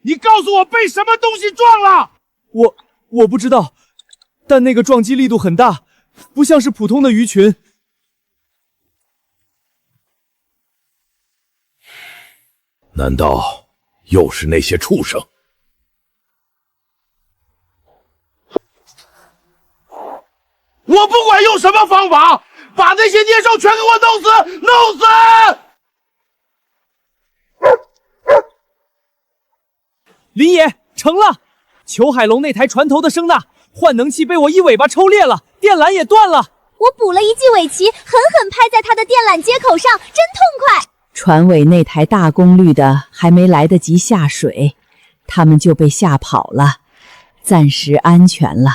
你告诉我被什么东西撞了？我不知道，但那个撞击力度很大，不像是普通的鱼群。难道又是那些畜生？我不管用什么方法，把那些孽兽全给我弄死！弄死！林野，成了！裘海龙那台船头的声纳换能器被我一尾巴抽裂了，电缆也断了。我补了一记尾鳍，狠狠拍在它的电缆接口上，真痛快！船尾那台大功率的还没来得及下水，他们就被吓跑了，暂时安全了。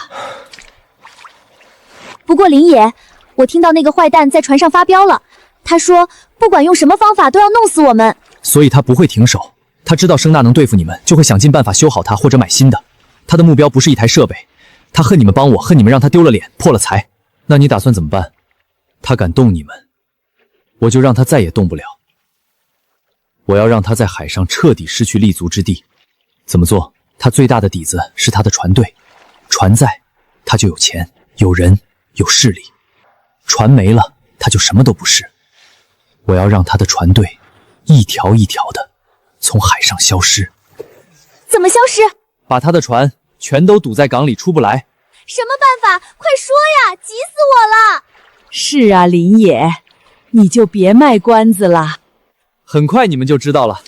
不过林野，我听到那个坏蛋在船上发飙了，他说不管用什么方法都要弄死我们。所以他不会停手，他知道声纳能对付你们，就会想尽办法修好它或者买新的。他的目标不是一台设备，他恨你们帮我，恨你们让他丢了脸破了财。那你打算怎么办？他敢动你们，我就让他再也动不了。我要让他在海上彻底失去立足之地。怎么做？他最大的底子是他的船队，船在，他就有钱、有人、有势力；船没了，他就什么都不是。我要让他的船队一条一条的从海上消失。怎么消失？把他的船全都堵在港里，出不来。什么办法？快说呀！急死我了！是啊，林野，你就别卖关子了。很快你们就知道了。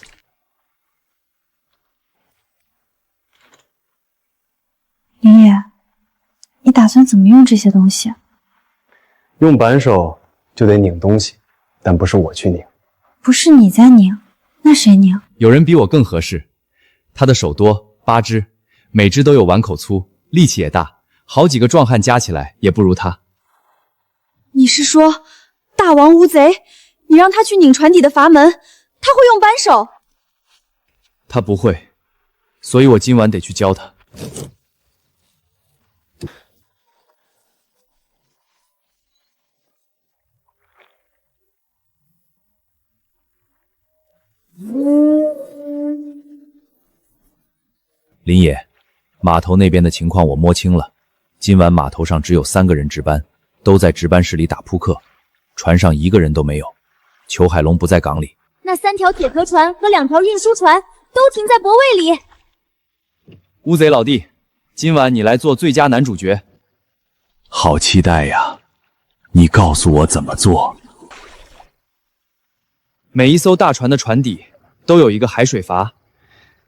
林野，你打算怎么用这些东西？用扳手就得拧东西，但不是我去拧。不是你在拧，那谁拧？有人比我更合适，他的手多，8只，每只都有碗口粗，力气也大，好几个壮汉加起来也不如他。你是说大王乌贼？你让他去拧船底的阀门，他会用扳手？他不会，所以我今晚得去教他。林野，码头那边的情况我摸清了，今晚码头上只有3个人值班，都在值班室里打扑克，船上1个人都没有。裘海龙不在港里，那3条铁壳船和2条运输船都停在泊位里。乌贼老弟，今晚你来做最佳男主角。好期待呀！你告诉我怎么做。每一艘大船的船底都有一个海水阀，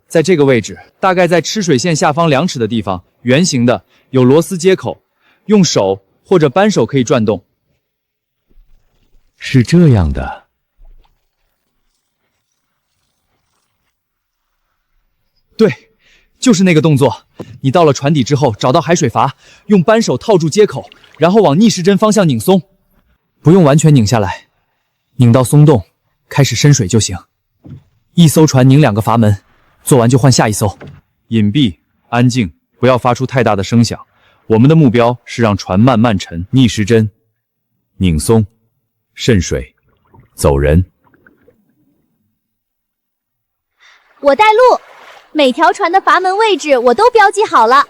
在这个位置，大概在吃水线下方2尺的地方，圆形的，有螺丝接口，用手或者扳手可以转动。是这样的。对，就是那个动作。你到了船底之后，找到海水阀，用扳手套住接口，然后往逆时针方向拧松，不用完全拧下来，拧到松动，开始深水就行。一艘船拧2个阀门，做完就换下一艘。隐蔽，安静，不要发出太大的声响。我们的目标是让船慢慢沉。逆时针，拧松，渗水，走人。我带路。每条船的阀门位置我都标记好了，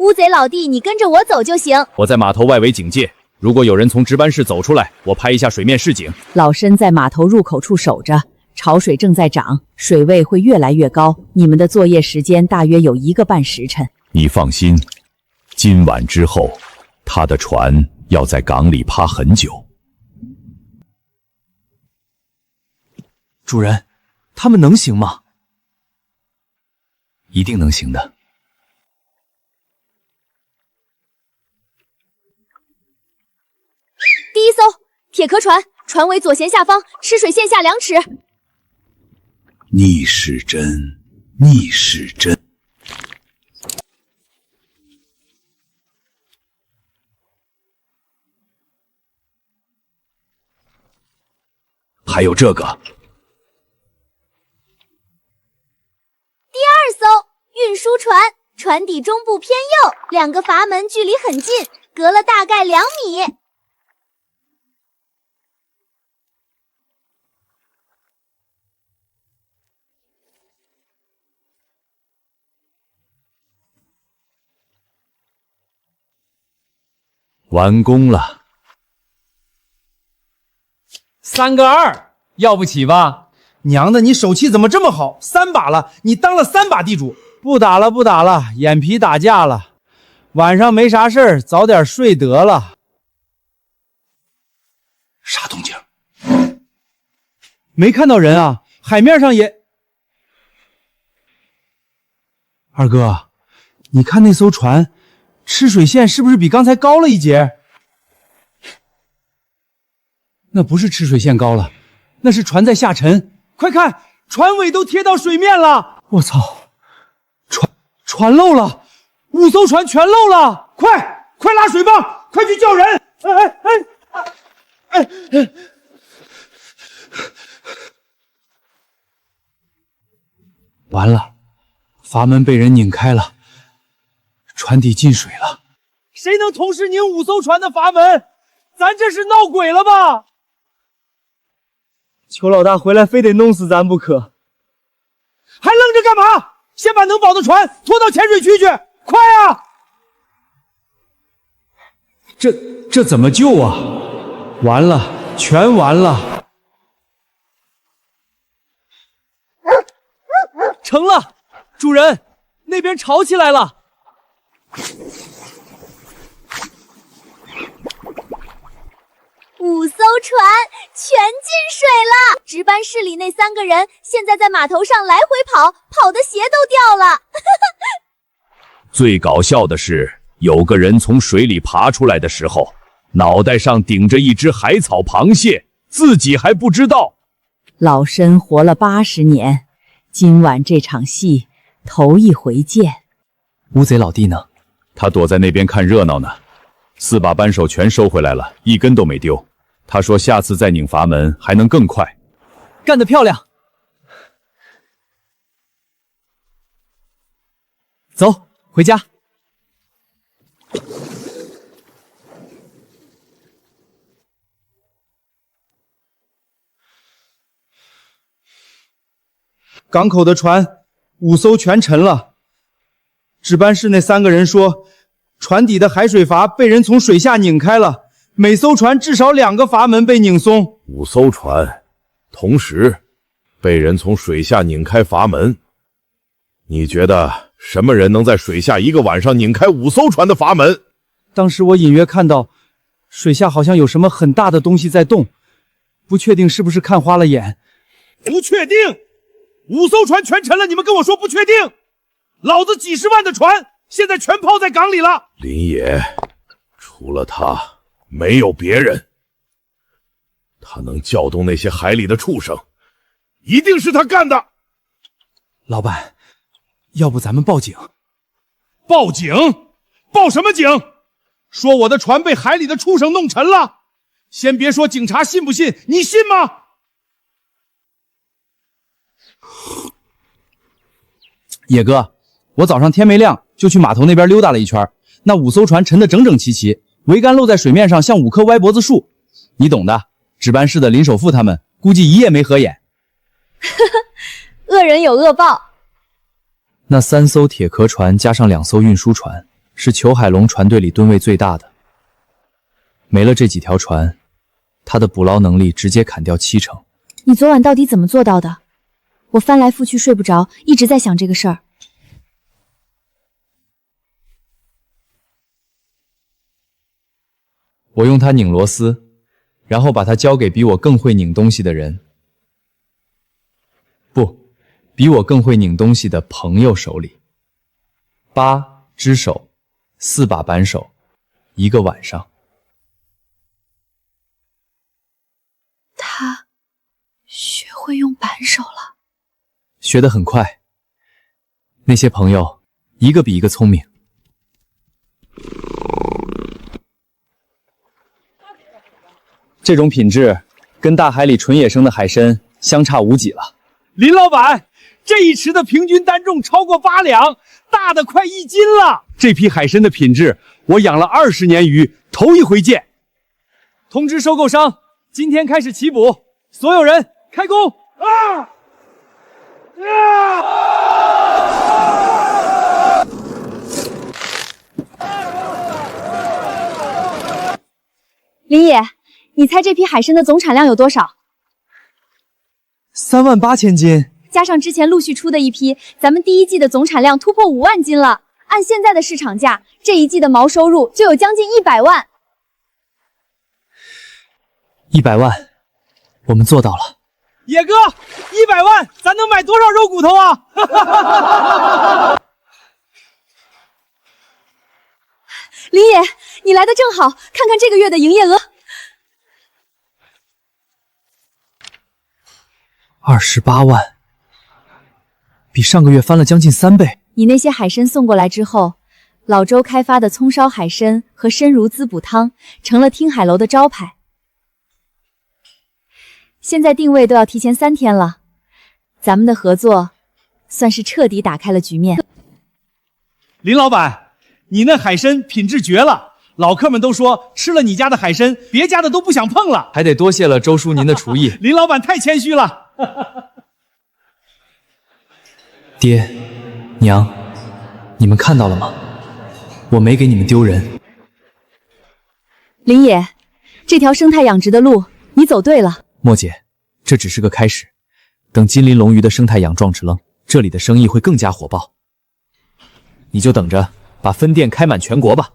乌贼老弟，你跟着我走就行。我在码头外围警戒，如果有人从值班室走出来，我拍一下水面示警。老申在码头入口处守着，潮水正在涨，水位会越来越高，你们的作业时间大约有1个半时辰。你放心，今晚之后，他的船要在港里趴很久。主人，他们能行吗？一定能行的。第一艘铁壳船，船尾左舷下方，吃水线下2尺。逆时针，逆时针。还有这个。第2艘运输船，船底中部偏右，2个阀门距离很近，隔了大概2米。完工了。3个2，要不起吧？娘的，你手气怎么这么好？3把了，你当了3把地主。不打了，不打了，眼皮打架了。晚上没啥事儿，早点睡得了。啥动静？没看到人啊，海面上也……二哥，你看那艘船，吃水线是不是比刚才高了一截？那不是吃水线高了，那是船在下沉。快看，船尾都贴到水面了！我操，船漏了，5艘船全漏了！快拉水泵，快去叫人！完了，阀门被人拧开了，船底进水了。谁能同时拧5艘船的阀门？咱这是闹鬼了吧？裘老大回来非得弄死咱不可，还愣着干嘛？先把能保的船拖到浅水区去，快啊！这怎么救啊？完了，全完了！成了，主人，那边吵起来了。5艘船全进水了，值班室里那3个人现在在码头上来回跑，跑的鞋都掉了。最搞笑的是，有个人从水里爬出来的时候，脑袋上顶着一只海草螃蟹，自己还不知道。老身活了80年，今晚这场戏头一回见。乌贼老弟呢？他躲在那边看热闹呢。4把扳手全收回来了，一根都没丢。他说下次再拧阀门还能更快。干得漂亮！走，回家。港口的船5艘全沉了。值班室那3个人说，船底的海水阀被人从水下拧开了，每艘船至少2个阀门被拧松。5艘船同时被人从水下拧开阀门，你觉得什么人能在水下1个晚上拧开5艘船的阀门？当时我隐约看到水下好像有什么很大的东西在动，不确定是不是看花了眼。不确定！5艘船全沉了，你们跟我说不确定？老子几10万的船现在全泡在港里了。林野，除了他没有别人。他能叫动那些海里的畜生，一定是他干的。老板，要不咱们报警？报警？报什么警？说我的船被海里的畜生弄沉了。先别说警察信不信，你信吗？野哥，我早上天没亮就去码头那边溜达了一圈，那5艘船沉得整整齐齐，桅杆露在水面上，像5棵歪脖子树。你懂的，值班室的林首富他们估计一夜没合眼。恶人有恶报。那3艘铁壳船加上2艘运输船，是裘海龙船队里吨位最大的。没了这几条船，他的捕捞能力直接砍掉70%。你昨晚到底怎么做到的？我翻来覆去睡不着，一直在想这个事儿。我用它拧螺丝，然后把它交给比我更会拧东西的人，不，比我更会拧东西的朋友手里。8只手，4把扳手，1个晚上。他学会用扳手了。学得很快，那些朋友一个比一个聪明。这种品质跟大海里纯野生的海参相差无几了。林老板，这一池的平均单重超过8两，大的快1斤了。这批海参的品质，我养了20年鱼，头一回见。通知收购商，今天开始起捕，所有人开工！林野，你猜这批海参的总产量有多少38000斤，加上之前陆续出的一批，咱们第一季的总产量突破5万斤了。按现在的市场价，这一季的毛收入就有将近100万。100万，我们做到了。野哥，100万，咱能买多少肉骨头啊？林野，你来的正好，看看这个月的营业额。28万，比上个月翻了将近3倍。你那些海参送过来之后，老周开发的葱烧海参和参茹滋补汤成了听海楼的招牌。现在定位都要提前3天了，咱们的合作算是彻底打开了局面。林老板，你那海参品质绝了，老客们都说吃了你家的海参，别家的都不想碰了。还得多谢了周叔您的厨艺。林老板太谦虚了。爹娘，你们看到了吗？我没给你们丢人。林野，这条生态养殖的路你走对了。莫姐，这只是个开始，等金鳞龙鱼的生态养壮直了，这里的生意会更加火爆。你就等着把分店开满全国吧。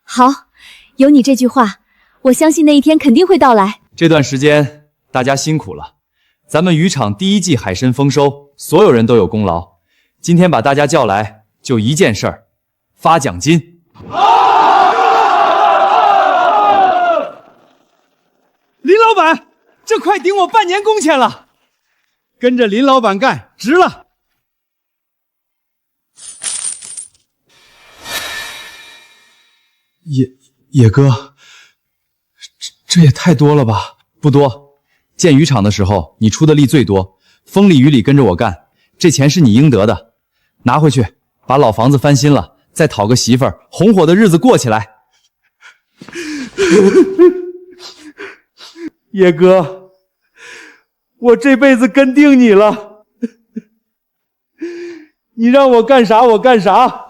好，有你这句话，我相信那一天肯定会到来。这段时间大家辛苦了，咱们渔场第一季海参丰收，所有人都有功劳。今天把大家叫来，就一件事儿，发奖金。林老板，这快顶我半年工钱了，跟着林老板干，值了。野哥，这也太多了吧？不多，建渔场的时候你出的力最多，风里雨里跟着我干，这钱是你应得的，拿回去把老房子翻新了，再讨个媳妇儿，红火的日子过起来。野哥，我这辈子跟定你了，你让我干啥我干啥。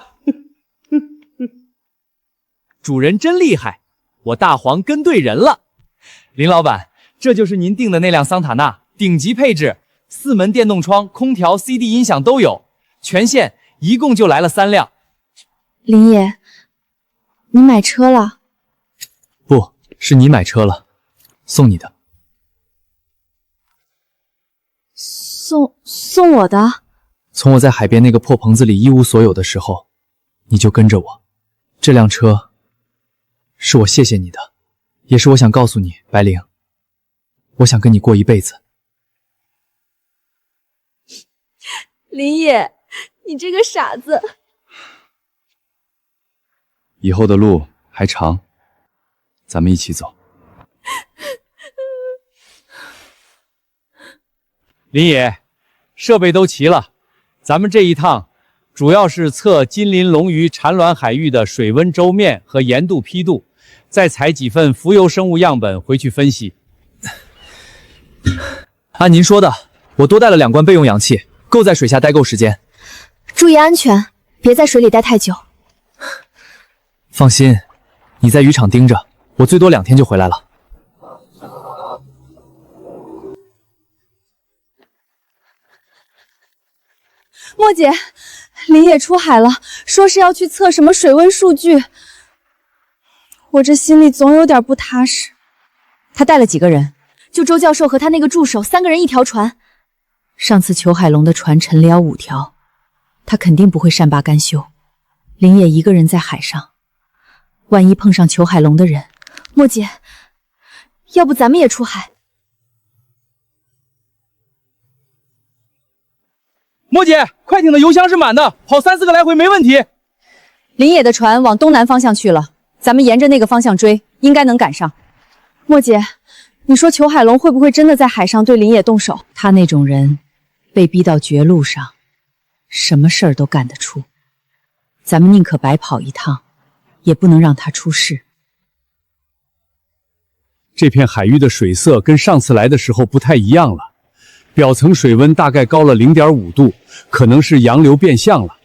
主人真厉害，我大黄跟对人了。林老板，这就是您订的那辆桑塔纳，顶级配置，4门电动窗，空调、CD 音响都有，全线一共就来了3辆。林野，你买车了？不是你买车了，送你的。送我的？从我在海边那个破棚子里一无所有的时候，你就跟着我。这辆车是我谢谢你的，也是我想告诉你，白灵，我想跟你过一辈子。林野，你这个傻子。以后的路还长，咱们一起走。林野，设备都齐了，咱们这一趟主要是测金鳞龙鱼产卵海域的水温、周面和盐度、批度，再采几份浮游生物样本回去分析。按您说的，我多带了2罐备用氧气，够在水下待够时间。注意安全，别在水里待太久。放心，你在渔场盯着，我最多2天就回来了。莫姐，林野出海了，说是要去测什么水温数据，我这心里总有点不踏实。他带了几个人？就周教授和他那个助手，3个人1条船。上次裘海龙的船沉了5条，他肯定不会善罢甘休。林野一个人在海上，万一碰上裘海龙的人，莫姐，要不咱们也出海？莫姐，快艇的油箱是满的，跑3、4个来回没问题。林野的船往东南方向去了，咱们沿着那个方向追，应该能赶上。莫姐，你说裘海龙会不会真的在海上对林野动手？他那种人，被逼到绝路上，什么事儿都干得出。咱们宁可白跑一趟，也不能让他出事。这片海域的水色跟上次来的时候不太一样了，表层水温大概高了 0.5 度，可能是洋流变相了。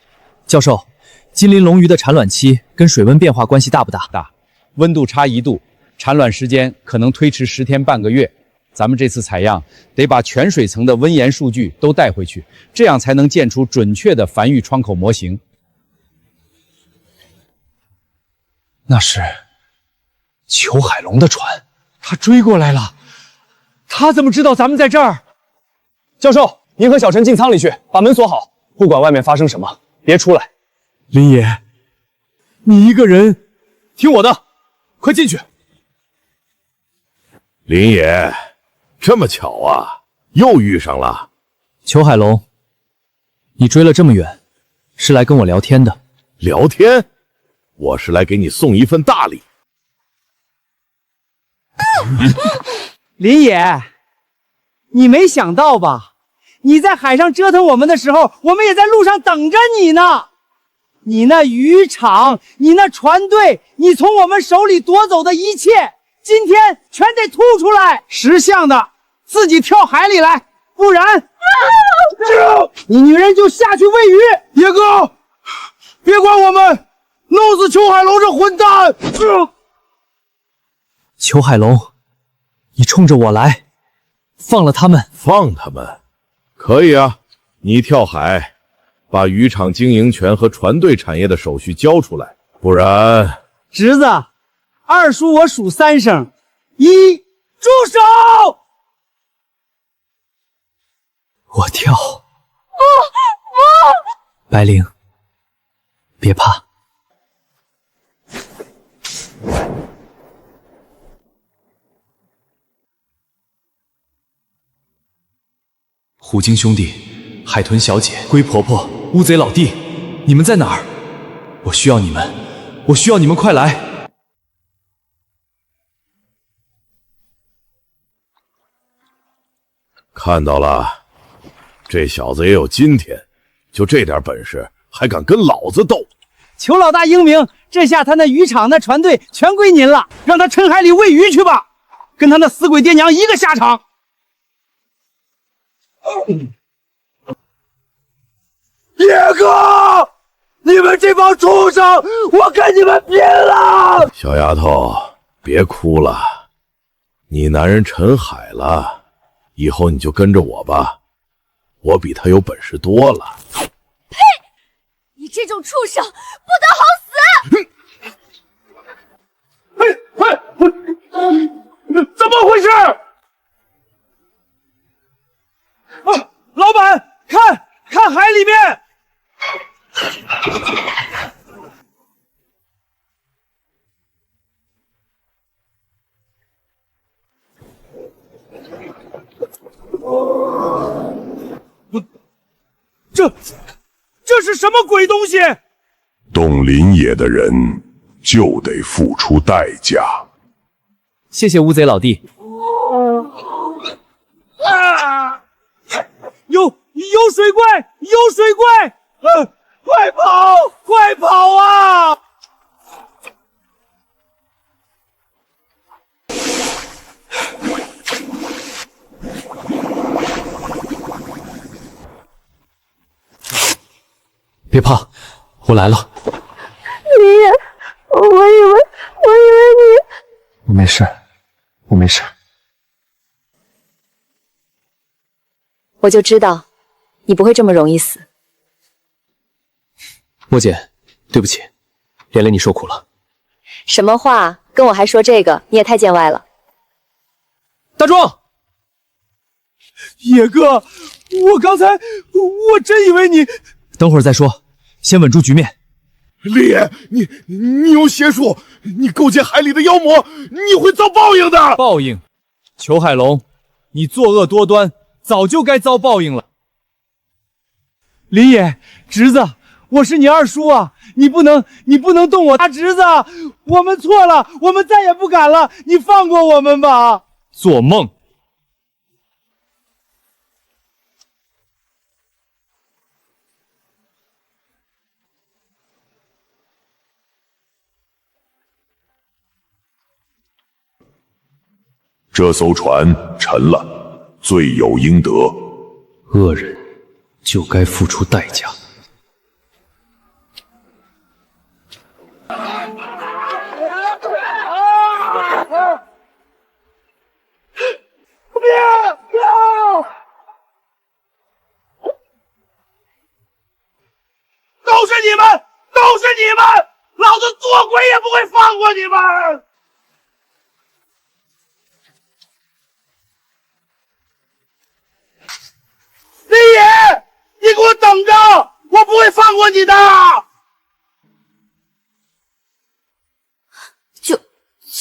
教授，金鳞龙鱼的产卵期跟水温变化关系大不大？大，温度差1度，产卵时间可能推迟10天半个月。咱们这次采样得把全水层的温盐数据都带回去，这样才能建出准确的繁育窗口模型。那是裘海龙的船，他追过来了，他怎么知道咱们在这儿？教授，您和小陈进舱里去，把门锁好，不管外面发生什么，别出来。林野，你一个人，听我的，快进去。林野，这么巧啊，又遇上了。裘海龙，你追了这么远，是来跟我聊天的？聊天？我是来给你送一份大礼。林野，你没想到吧？你在海上折腾我们的时候，我们也在路上等着你呢。你那渔场，你那船队，你从我们手里夺走的一切，今天全得吐出来！识相的自己跳海里来，不然，你女人就下去喂鱼。野哥，别管我们，弄死裘海龙这混蛋！裘海龙，你冲着我来，放了他们。放他们？可以啊，你跳海，把渔场经营权和船队产业的手续交出来，不然……侄子，二叔我数3声，1，住手！我跳。白灵，别怕。虎鲸兄弟、海豚小姐、龟婆婆、乌贼老弟，你们在哪儿？我需要你们，我需要你们快来！看到了，这小子也有今天，就这点本事，还敢跟老子斗？裘老大英明，这下他那渔场那船队全归您了，让他沉海里喂鱼去吧，跟他那死鬼爹娘一个下场。野哥，你们这帮畜生，我跟你们拼了！小丫头，别哭了，你男人沉海了，以后你就跟着我吧，我比他有本事多了。呸！你这种畜生，不得好死！怎么回事？老板，看海里面！这是什么鬼东西？动林野的人就得付出代价。谢谢乌贼老弟。有水怪！有水怪！快跑！快跑啊！别怕，我来了。林野，我以为你……我没事，我没事。我就知道，你不会这么容易死。莫姐，对不起，连累你受苦了。什么话？跟我还说这个？你也太见外了。大壮，野哥，我刚才我真以为你……等会儿再说，先稳住局面。李野，你用邪术，你勾结海里的妖魔，你会遭报应的。报应？裘海龙，你作恶多端，早就该遭报应了。林野，侄子，我是你二叔啊，你不能动我大侄子，我们错了，我们再也不敢了，你放过我们吧。做梦！这艘船沉了，罪有应得。恶人就该付出代价。都是你们，都是你们！老子做鬼也不会放过你们！李野，你给我等着，我不会放过你的！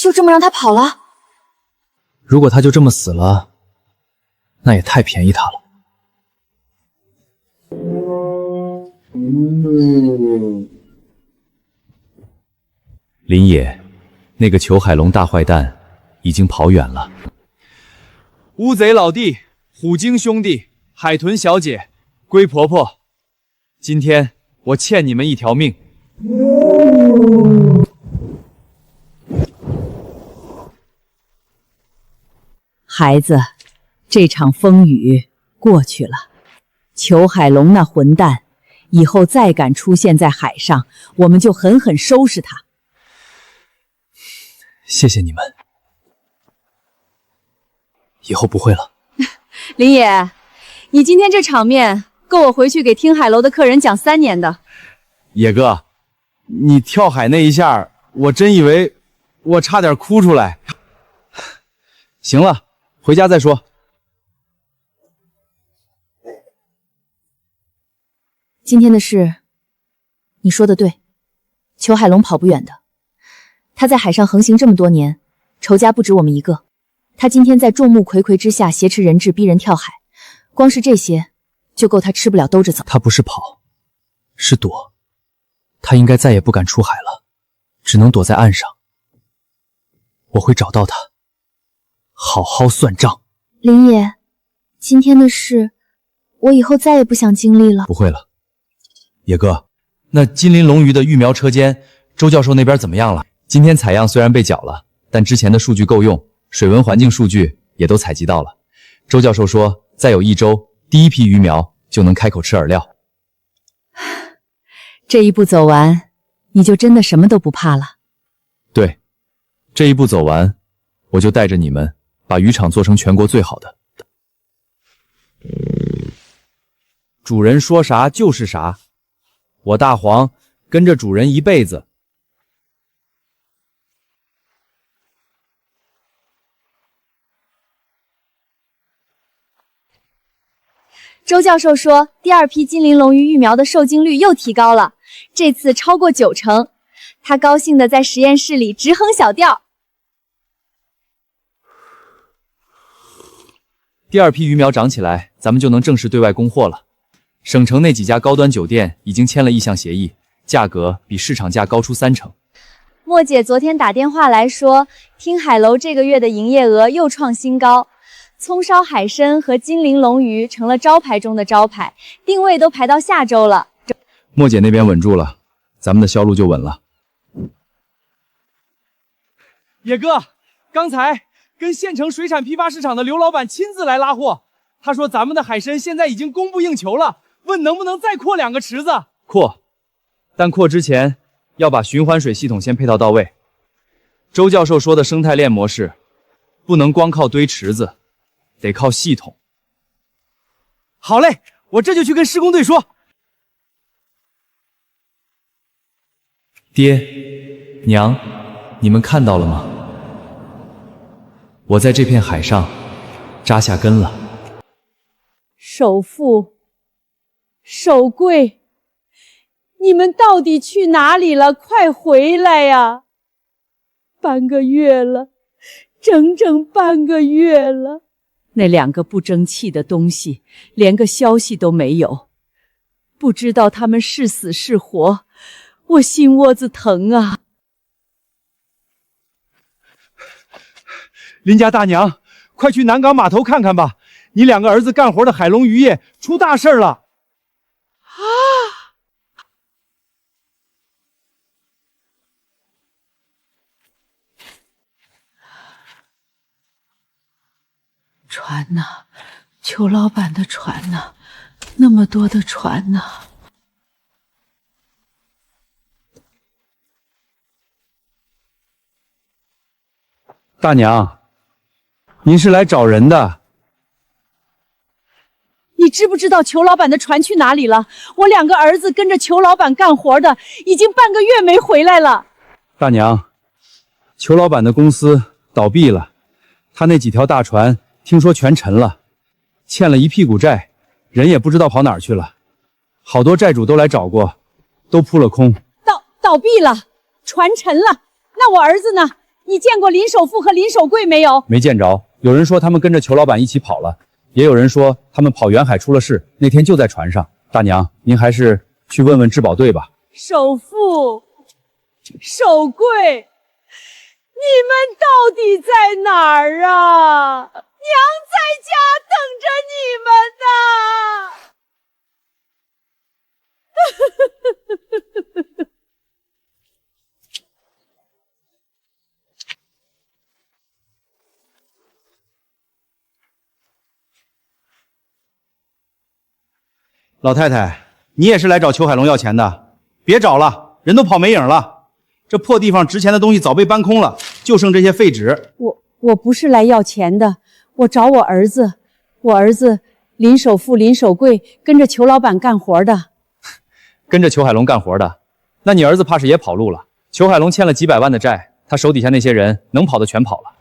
就这么让他跑了？如果他就这么死了，那也太便宜他了。林野，那个裘海龙大坏蛋已经跑远了。乌贼老弟、虎鲸兄弟、海豚小姐、龟婆婆，今天我欠你们一条命。孩子，这场风雨过去了。裘海龙那混蛋，以后再敢出现在海上，我们就狠狠收拾他。谢谢你们，以后不会了。林野，你今天这场面够我回去给听海楼的客人讲3年的。野哥，你跳海那一下，我真以为我差点哭出来。行了，回家再说。今天的事，你说的对，裘海龙跑不远的。他在海上横行这么多年，仇家不止我们一个。他今天在众目睽睽之下挟持人质逼人跳海，光是这些就够他吃不了兜着走。他不是跑，是躲。他应该再也不敢出海了，只能躲在岸上。我会找到他，好好算账。林野，今天的事，我以后再也不想经历了。不会了。野哥，那金鳞龙鱼的育苗车间，周教授那边怎么样了？今天采样虽然被缴了，但之前的数据够用，水文环境数据也都采集到了。周教授说，再有1周，第一批鱼苗就能开口吃饵料。这一步走完，你就真的什么都不怕了。对，这一步走完，我就带着你们把渔场做成全国最好的。主人说啥就是啥，我大黄跟着主人一辈子。周教授说，第2批金鳞龙鱼育苗的受精率又提高了，这次超过90%。他高兴地在实验室里直哼小调。第2批鱼苗长起来，咱们就能正式对外供货了。省城那几家高端酒店已经签了意向协议，价格比市场价高出30%。莫姐昨天打电话来说，听海楼这个月的营业额又创新高。葱烧海参和金鳞龙鱼成了招牌中的招牌，定位都排到下周了。莫姐那边稳住了，咱们的销路就稳了。野哥，刚才跟县城水产批发市场的刘老板亲自来拉货，他说咱们的海参现在已经供不应求了，问能不能再扩2个池子。扩，但扩之前要把循环水系统先配套到位。周教授说的生态链模式，不能光靠堆池子，得靠系统。好嘞，我这就去跟施工队说。爹，娘，你们看到了吗？我在这片海上扎下根了。首富、首贵，你们到底去哪里了？快回来呀！半个月了，整整半个月了。那2个不争气的东西，连个消息都没有，不知道他们是死是活，我心窝子疼啊！林家大娘，快去南港码头看看吧！你2个儿子干活的海龙渔业出大事了！啊！船呢？裘老板的船呢？那么多的船呢？大娘，您是来找人的。你知不知道裘老板的船去哪里了？我2个儿子跟着裘老板干活的，已经半个月没回来了。大娘，裘老板的公司倒闭了，他那几条大船听说全沉了，欠了一屁股债，人也不知道跑哪儿去了。好多债主都来找过，都扑了空。倒闭了，船沉了。那我儿子呢？你见过林守富和林守贵没有？没见着。有人说他们跟着裘老板一起跑了，也有人说他们跑远海出了事，那天就在船上。大娘，您还是去问问质保队吧。守富、守贵，你们到底在哪儿啊？娘在家等着你们呢。老太太，你也是来找裘海龙要钱的？别找了，人都跑没影了。这破地方值钱的东西早被搬空了，就剩这些废纸。我不是来要钱的，我找我儿子。我儿子林守富、林守贵跟着裘老板干活的。跟着裘海龙干活的，那你儿子怕是也跑路了。裘海龙欠了几百万的债，他手底下那些人能跑的全跑了。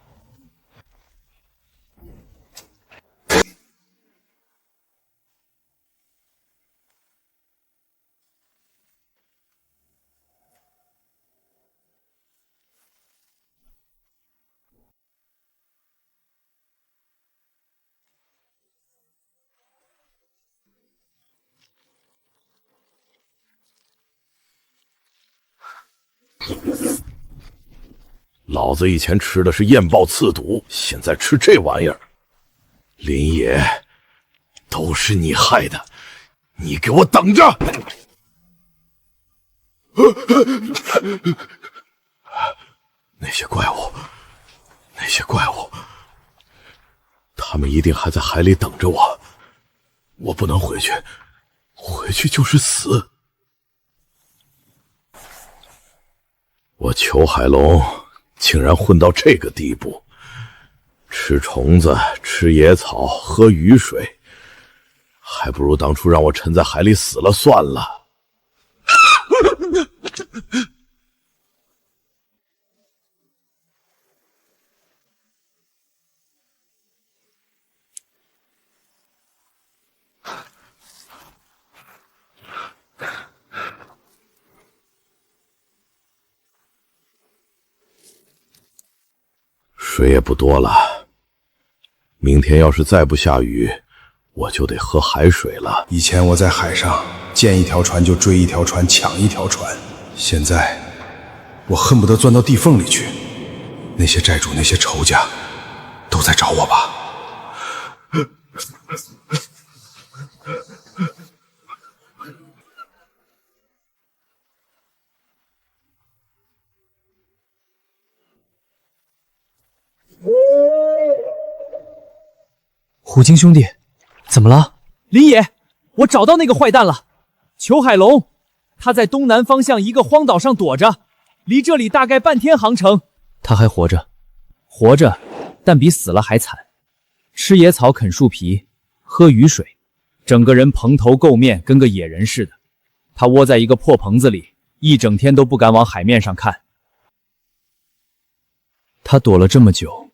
老子以前吃的是燕豹刺肚，现在吃这玩意儿。林野，都是你害的，你给我等着！那些怪物，他们一定还在海里等着我。我不能回去，回去就是死。我裘海龙竟然混到这个地步，吃虫子，吃野草，喝雨水，还不如当初让我沉在海里死了算了。水也不多了，明天要是再不下雨，我就得喝海水了。以前我在海上见一条船就追一条船，抢一条船，现在我恨不得钻到地缝里去。那些债主，那些仇家，都在找我吧？虎鲸兄弟，怎么了？林野，我找到那个坏蛋了，裘海龙，他在东南方向一个荒岛上躲着，离这里大概半天航程。他还活着，活着，但比死了还惨。吃野草，啃树皮，喝雨水，整个人蓬头垢面，跟个野人似的。他窝在一个破棚子里，一整天都不敢往海面上看。他躲了这么久，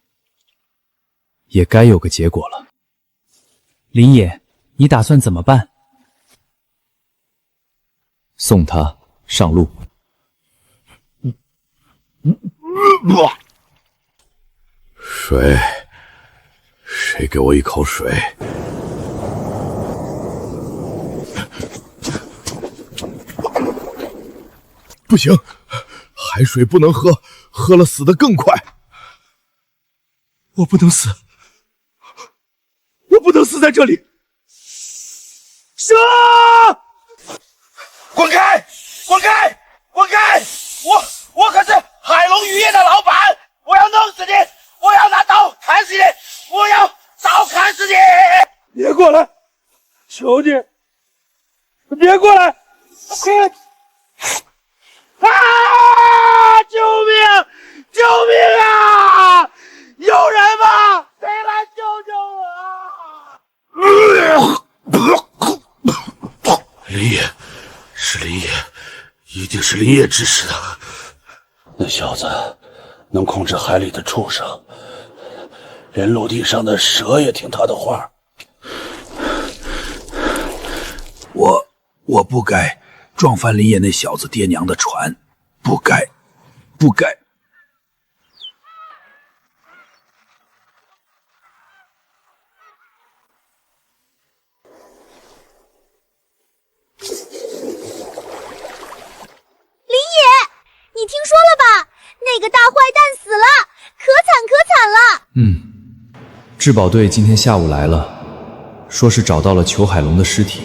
也该有个结果了。林野，你打算怎么办？送他上路。水，谁给我一口水？不行，海水不能喝，喝了死得更快。我不能死，不能死在这里！蛇！滚开！滚开！滚开！我可是海龙渔业的老板，我要弄死你！我要拿刀砍死你！我要刀砍死你！别过来！求你，别过来！啊！救命！救命啊！有人吗？谁来救救我！林野，是林野，一定是林野指使的。那小子能控制海里的畜生，连陆地上的蛇也听他的话。我不该撞翻林野那小子爹娘的船，不该。你听说了吧？那个大坏蛋死了，可惨了！质保队今天下午来了，说是找到了裘海龙的尸体，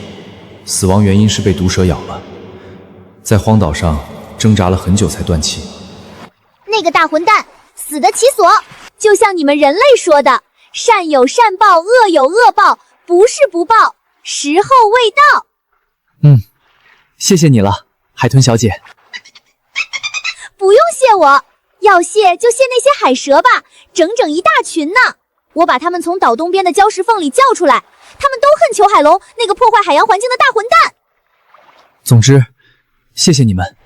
死亡原因是被毒蛇咬了，在荒岛上挣扎了很久才断气。那个大混蛋死得其所，就像你们人类说的，善有善报，恶有恶报，不是不报，时候未到。谢谢你了，海豚小姐。不用谢我，要谢就谢那些海蛇吧，整整一大群呢。我把他们从岛东边的礁石缝里叫出来，他们都恨裘海龙那个破坏海洋环境的大混蛋。总之，谢谢你们。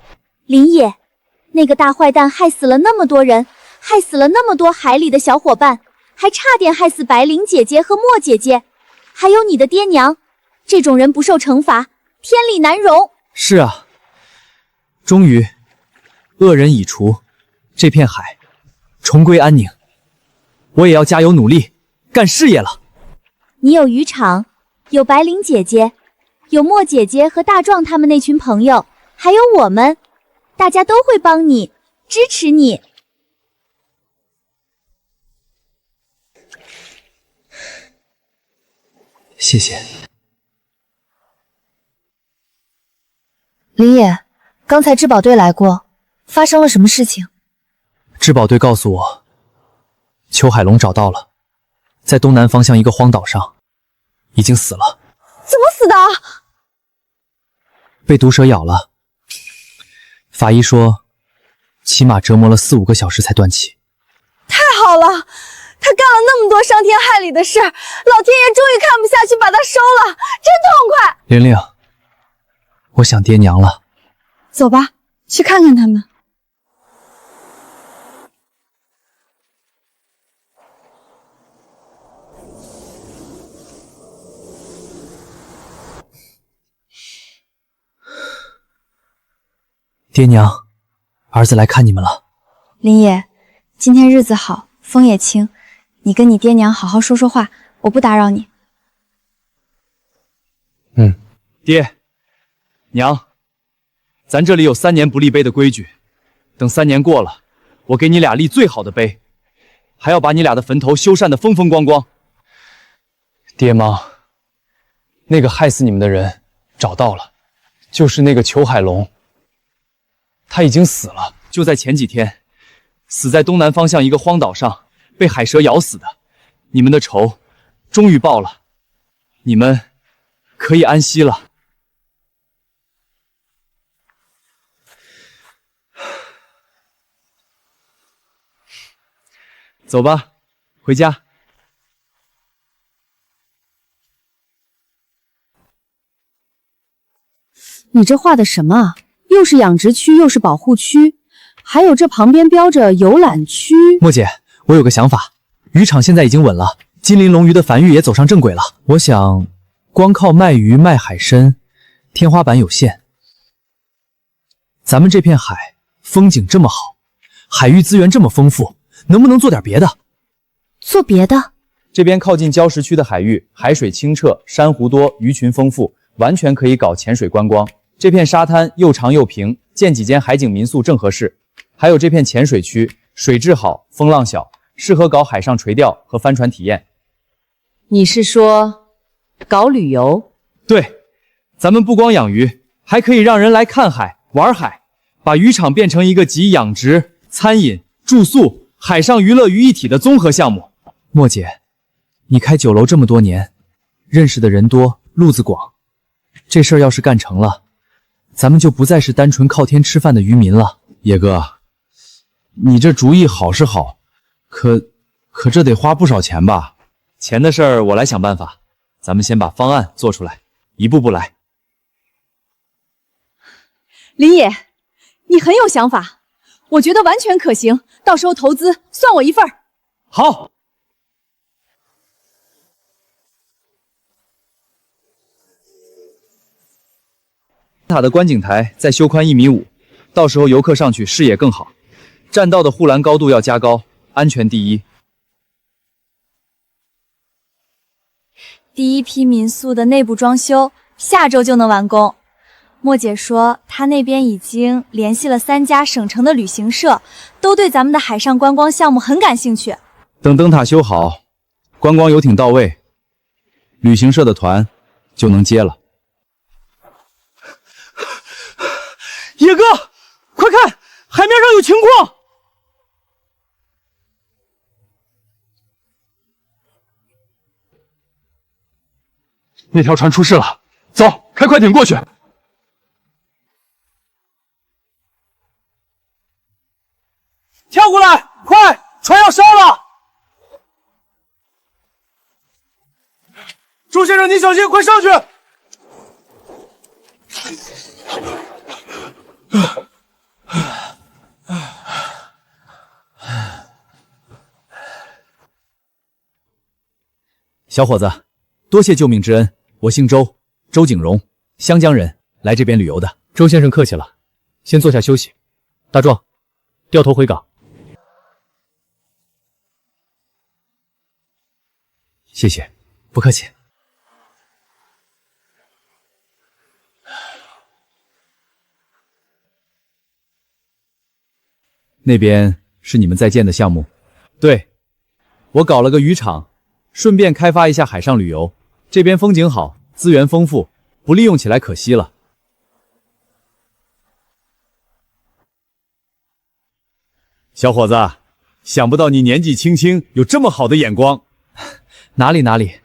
林野，那个大坏蛋害死了那么多人，害死了那么多海里的小伙伴，还差点害死白灵姐姐和莫姐姐，还有你的爹娘。这种人不受惩罚，天理难容。是啊，终于恶人已除，这片海重归安宁。我也要加油努力干事业了。你有渔场，有白灵姐姐，有莫姐姐和大壮他们那群朋友，还有我们，大家都会帮你，支持你。谢谢。林野，刚才质保队来过，发生了什么事情？质保队告诉我，裘海龙找到了，在东南方向一个荒岛上，已经死了。怎么死的？被毒蛇咬了。法医说，起码折磨了4-5个小时才断气。太好了，他干了那么多伤天害理的事，老天爷终于看不下去，把他收了，真痛快。玲玲，我想爹娘了。走吧，去看看他们。爹娘，儿子来看你们了。林野，今天日子好，风也轻，你跟你爹娘好好说说话，我不打扰你。爹娘，咱这里有3年不立碑的规矩，等3年过了，我给你俩立最好的碑，还要把你俩的坟头修缮得风风光光。爹妈，那个害死你们的人找到了，就是那个裘海龙，他已经死了，就在前几天，死在东南方向一个荒岛上，被海蛇咬死的。你们的仇终于报了，你们可以安息了。走吧，回家。你这画的什么啊？又是养殖区，又是保护区，还有这旁边标着游览区。莫姐，我有个想法，渔场现在已经稳了，金鳞龙鱼的繁育也走上正轨了。我想，光靠卖鱼卖海参，天花板有限。咱们这片海风景这么好，海域资源这么丰富，能不能做点别的？做别的？这边靠近礁石区的海域，海水清澈，珊瑚多，鱼群丰富，完全可以搞潜水观光。这片沙滩又长又平，建几间海景民宿正合适。还有这片浅水区，水质好，风浪小，适合搞海上垂钓和帆船体验。你是说搞旅游？对，咱们不光养鱼，还可以让人来看海、玩海，把渔场变成一个集养殖、餐饮、住宿、海上娱乐于一体的综合项目。莫姐，你开酒楼这么多年，认识的人多，路子广，这事儿要是干成了，咱们就不再是单纯靠天吃饭的渔民了。野哥，你这主意好是好，可这得花不少钱吧？钱的事儿我来想办法，咱们先把方案做出来，一步步来。林野，你很有想法，我觉得完全可行，到时候投资算我一份儿。好。塔的观景台再修宽1.5米，到时候游客上去视野更好。栈道的护栏高度要加高，安全第一。第一批民宿的内部装修下周就能完工。莫姐说，她那边已经联系了3家省城的旅行社，都对咱们的海上观光项目很感兴趣。等灯塔修好，观光游艇到位，旅行社的团就能接了。野哥，快看，海面上有情况！那条船出事了，走，开快艇过去。跳过来，快，船要烧了！周先生，你小心，快上去！小伙子，多谢救命之恩。我姓周，周景荣，湘江人，来这边旅游的。周先生客气了，先坐下休息。大壮，掉头回港。谢谢，不客气。那边是你们在建的项目？对，我搞了个渔场，顺便开发一下海上旅游。这边风景好，资源丰富，不利用起来可惜了。小伙子，想不到你年纪轻轻有这么好的眼光。哪里哪里，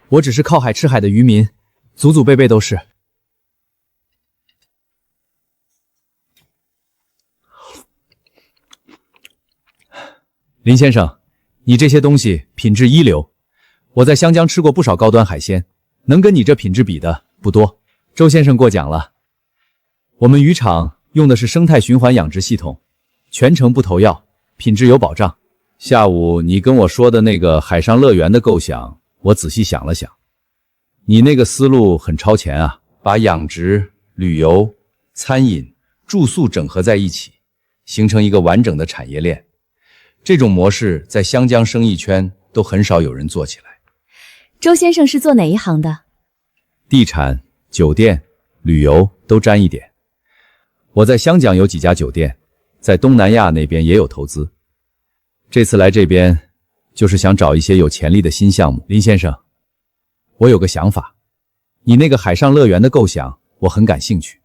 我只是靠海吃海的渔民，祖祖辈辈都是。林先生，你这些东西品质一流，我在湘江吃过不少高端海鲜，能跟你这品质比的不多。周先生过奖了。我们渔场用的是生态循环养殖系统，全程不投药，品质有保障。下午你跟我说的那个海上乐园的构想，我仔细想了想，你那个思路很超前啊，把养殖、旅游、餐饮、住宿整合在一起，形成一个完整的产业链。这种模式在湘江生意圈都很少有人做起来。周先生是做哪一行的？地产、酒店、旅游都沾一点。我在香港有几家酒店，在东南亚那边也有投资。这次来这边就是想找一些有潜力的新项目。林先生，我有个想法，你那个海上乐园的构想我很感兴趣。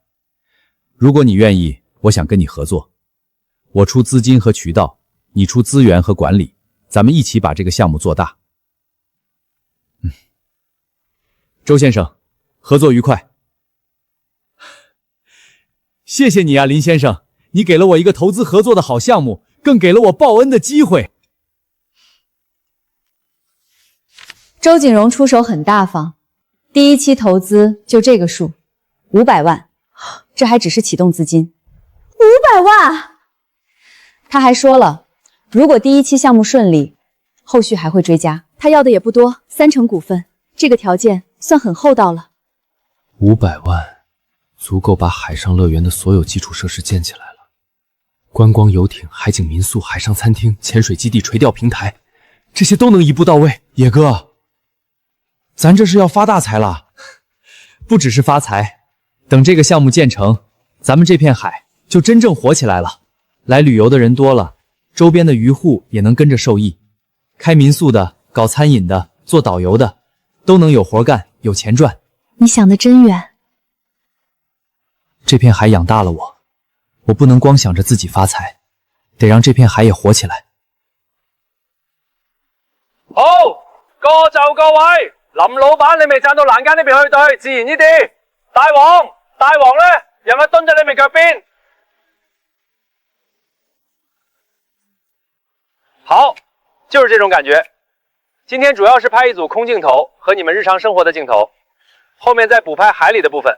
如果你愿意，我想跟你合作，我出资金和渠道，你出资源和管理，咱们一起把这个项目做大。周先生，合作愉快。谢谢你啊，林先生，你给了我一个投资合作的好项目，更给了我报恩的机会。周景荣出手很大方，第一期投资就这个数，500万，这还只是启动资金。500万！他还说了，如果第一期项目顺利，后续还会追加。他要的也不多，3成股份，这个条件算很厚道了。500万，足够把海上乐园的所有基础设施建起来了。观光游艇、海景民宿、海上餐厅、潜水基地、垂钓平台，这些都能一步到位。野哥，咱这是要发大财了。不只是发财，等这个项目建成，咱们这片海就真正火起来了。来旅游的人多了，周边的渔户也能跟着受益。开民宿的、搞餐饮的、做导游的，都能有活干，有钱赚。你想得真远。这片海养大了我，我不能光想着自己发财，得让这片海也活起来。好，各就各位，林老闆你咪站到欄間呢邊去對，自然呢啲。大王咧，讓佢蹲喺你咪腳邊。好，就是这种感觉。今天主要是拍一组空镜头和你们日常生活的镜头，后面再补拍海里的部分。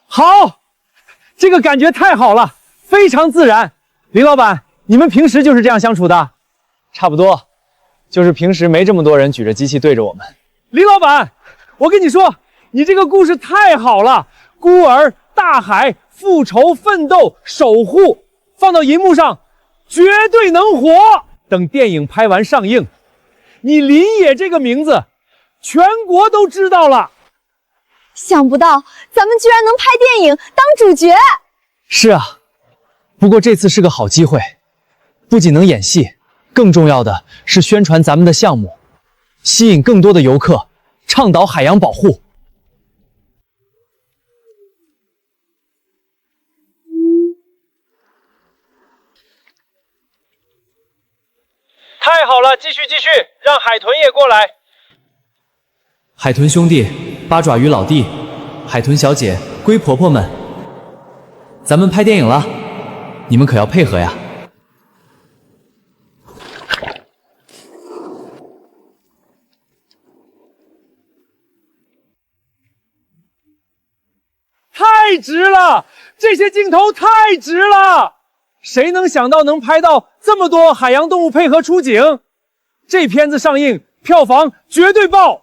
好，这个感觉太好了，非常自然。林老板，你们平时就是这样相处的？差不多，就是平时没这么多人举着机器对着我们。林老板，我跟你说，你这个故事太好了，孤儿、大海、复仇、奋斗、守护，放到银幕上绝对能火。等电影拍完上映，你林野这个名字全国都知道了。想不到咱们居然能拍电影当主角。是啊，不过这次是个好机会，不仅能演戏，更重要的是宣传咱们的项目，吸引更多的游客，倡导海洋保护。太好了，继续，让海豚也过来。海豚兄弟、八爪鱼老弟、海豚小姐、龟婆婆们，咱们拍电影了，你们可要配合呀！太值了，这些镜头太值了！谁能想到能拍到这么多海洋动物配合出景？这片子上映，票房绝对爆！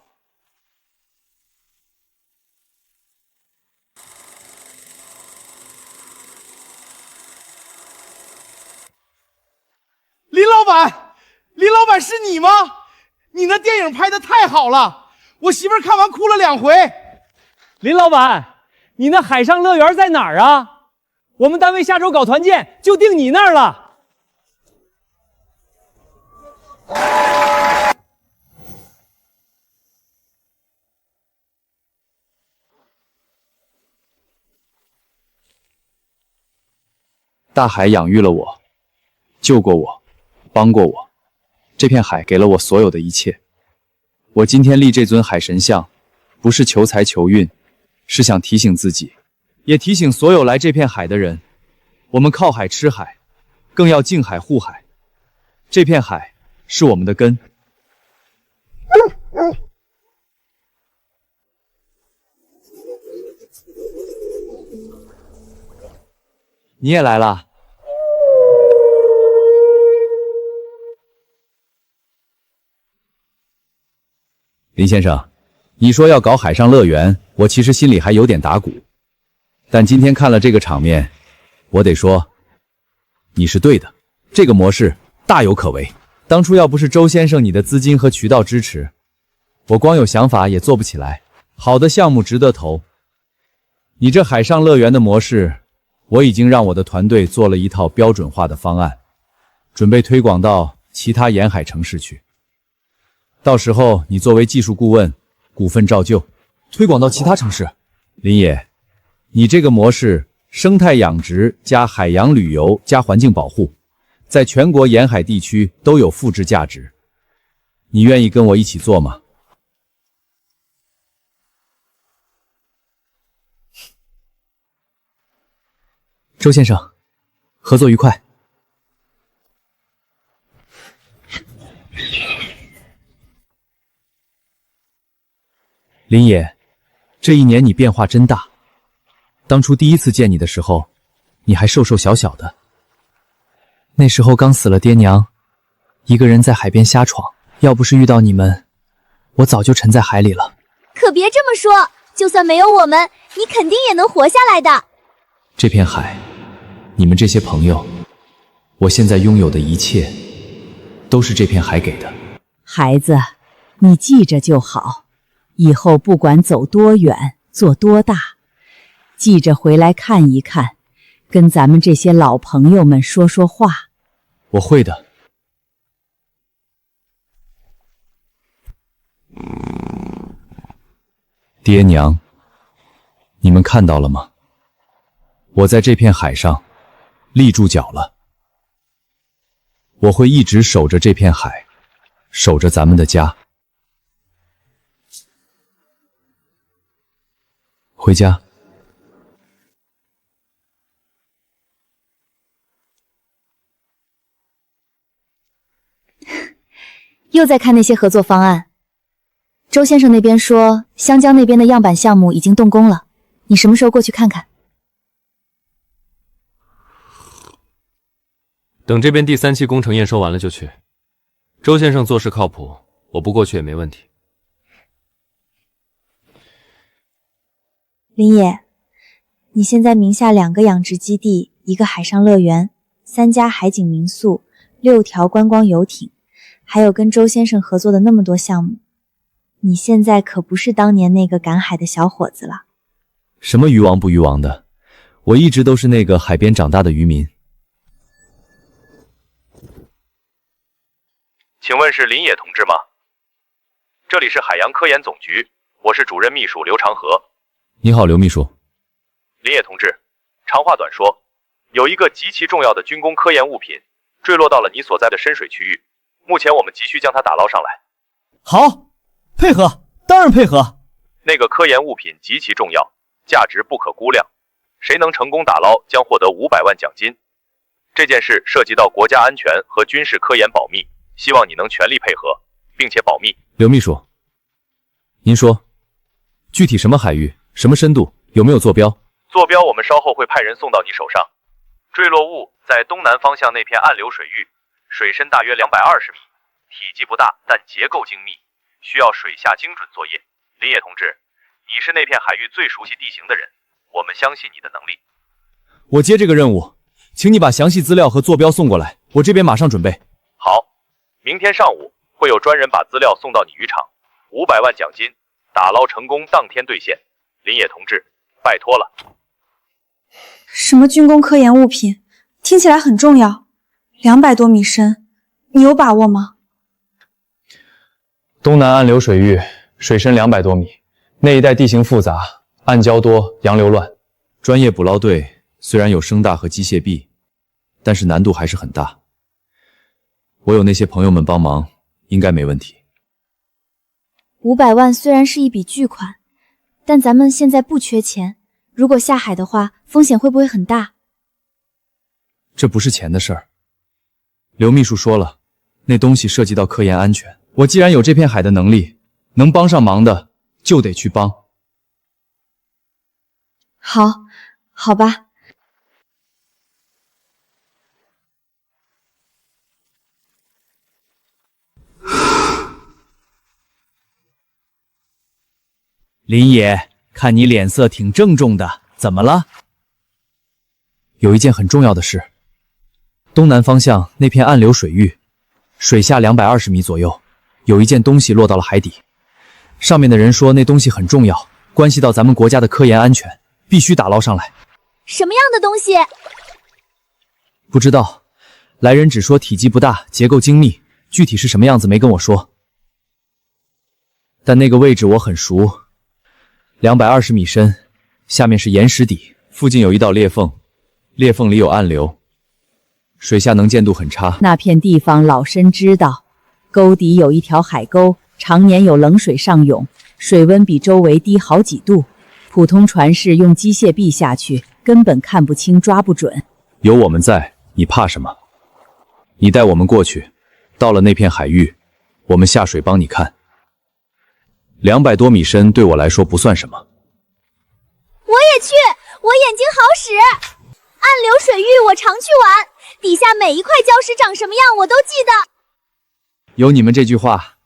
林老板是你吗？你那电影拍的太好了，我媳妇儿看完哭了2回。林老板，你那海上乐园在哪儿啊？我们单位下周搞团建，就定你那儿了。大海养育了我，救过我，帮过我，这片海给了我所有的一切。我今天立这尊海神像，不是求财求运，是想提醒自己，也提醒所有来这片海的人，我们靠海吃海，更要敬海护海。这片海是我们的根。你也来了。林先生，你说要搞海上乐园，我其实心里还有点打鼓，但今天看了这个场面，我得说，你是对的，这个模式大有可为。当初要不是周先生你的资金和渠道支持，我光有想法也做不起来。好的项目值得投。你这海上乐园的模式，我已经让我的团队做了一套标准化的方案，准备推广到其他沿海城市去。到时候你作为技术顾问，股份照旧，推广到其他城市。林野，你这个模式，生态养殖加海洋旅游加环境保护，在全国沿海地区都有复制价值。你愿意跟我一起做吗？周先生，合作愉快。林野，这一年你变化真大。当初第一次见你的时候，你还瘦瘦小小的。那时候刚死了爹娘，一个人在海边瞎闯。要不是遇到你们，我早就沉在海里了。可别这么说，就算没有我们，你肯定也能活下来的。这片海，你们这些朋友，我现在拥有的一切，都是这片海给的。孩子，你记着就好。以后不管走多远，做多大，记着回来看一看，跟咱们这些老朋友们说说话。我会的。爹娘，你们看到了吗？我在这片海上立住脚了。我会一直守着这片海，守着咱们的家。回家。又在看那些合作方案。周先生那边说，湘江那边的样板项目已经动工了，你什么时候过去看看？等这边第3期工程验收完了就去。周先生做事靠谱，我不过去也没问题。林野，你现在名下2个养殖基地，1个海上乐园，3家海景民宿，6条观光游艇，还有跟周先生合作的那么多项目。你现在可不是当年那个赶海的小伙子了。什么渔王不渔王的，我一直都是那个海边长大的渔民。请问是林野同志吗？这里是海洋科研总局，我是主任秘书刘长河。你好，刘秘书。林野同志，长话短说，有一个极其重要的军工科研物品坠落到了你所在的深水区域，目前我们急需将它打捞上来。好，配合，当然配合。那个科研物品极其重要，价值不可估量，谁能成功打捞将获得500万奖金。这件事涉及到国家安全和军事科研保密，希望你能全力配合，并且保密。刘秘书，您说，具体什么海域、什么深度，有没有坐标？坐标我们稍后会派人送到你手上。坠落物在东南方向那片暗流水域，水深大约220米，体积不大，但结构精密，需要水下精准作业。林野同志，你是那片海域最熟悉地形的人，我们相信你的能力。我接这个任务，请你把详细资料和坐标送过来，我这边马上准备。好，明天上午会有专人把资料送到你渔场，500万奖金，打捞成功当天兑现。林野同志，拜托了。什么军工科研物品？听起来很重要。200多米深，你有把握吗？东南暗流水域，水深200多米，那一带地形复杂，暗礁多，洋流乱。专业捕捞队虽然有声大和机械臂，但是难度还是很大。我有那些朋友们帮忙，应该没问题。500万虽然是一笔巨款，但咱们现在不缺钱，如果下海的话，风险会不会很大？这不是钱的事儿。刘秘书说了，那东西涉及到科研安全，我既然有这片海的能力，能帮上忙的就得去帮。好，好吧。林野，看你脸色挺郑重的，怎么了？有一件很重要的事。东南方向那片暗流水域，水下220米左右，有一件东西落到了海底。上面的人说那东西很重要，关系到咱们国家的科研安全，必须打捞上来。什么样的东西？不知道，来人只说体积不大，结构精密，具体是什么样子没跟我说。但那个位置我很熟，220米深，下面是岩石底，附近有一道裂缝，裂缝里有暗流，水下能见度很差。那片地方老参知道，沟底有一条海沟，常年有冷水上涌，水温比周围低好几度，普通船士用机械臂下去，根本看不清抓不准。有我们在，你怕什么？你带我们过去，到了那片海域，我们下水帮你看。200多米深对我来说不算什么。我也去，我眼睛好使。暗流水域我常去玩，底下每一块礁石长什么样我都记得。有你们这句话，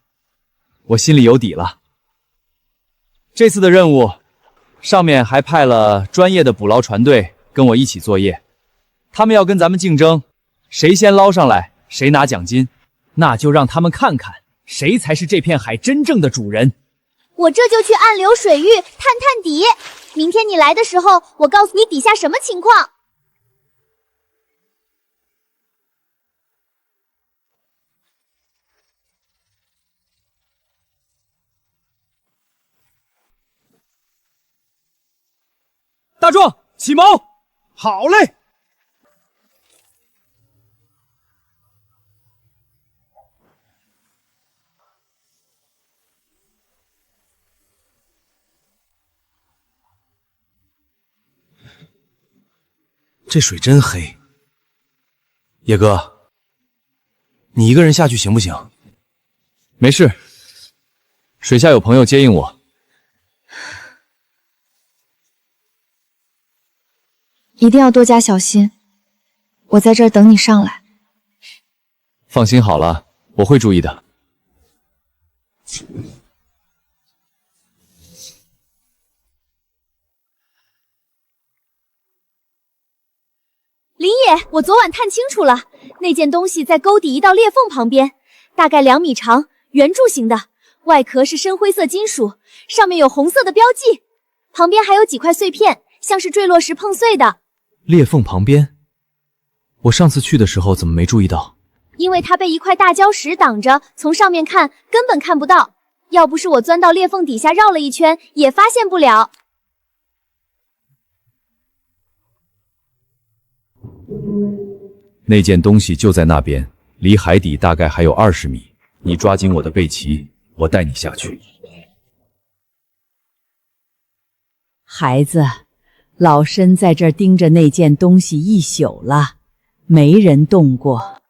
我心里有底了。这次的任务，上面还派了专业的捕捞船队跟我一起作业，他们要跟咱们竞争，谁先捞上来，谁拿奖金。那就让他们看看，谁才是这片海真正的主人。我这就去暗流水域探探底，明天你来的时候，我告诉你底下什么情况。大壮起锚。好嘞。这水真黑，野哥，你一个人下去行不行？没事，水下有朋友接应我。一定要多加小心，我在这儿等你上来。放心好了，我会注意的。林野，我昨晚探清楚了，那件东西在沟底一道裂缝旁边，大概2米长，圆柱形的，外壳是深灰色金属，上面有红色的标记，旁边还有几块碎片，像是坠落时碰碎的。裂缝旁边，我上次去的时候怎么没注意到？因为它被一块大礁石挡着，从上面看根本看不到。要不是我钻到裂缝底下绕了一圈，也发现不了。那件东西就在那边，离海底大概还有20米。你抓紧我的背鳍，我带你下去。孩子，老身在这儿盯着那件东西一宿了，没人动过。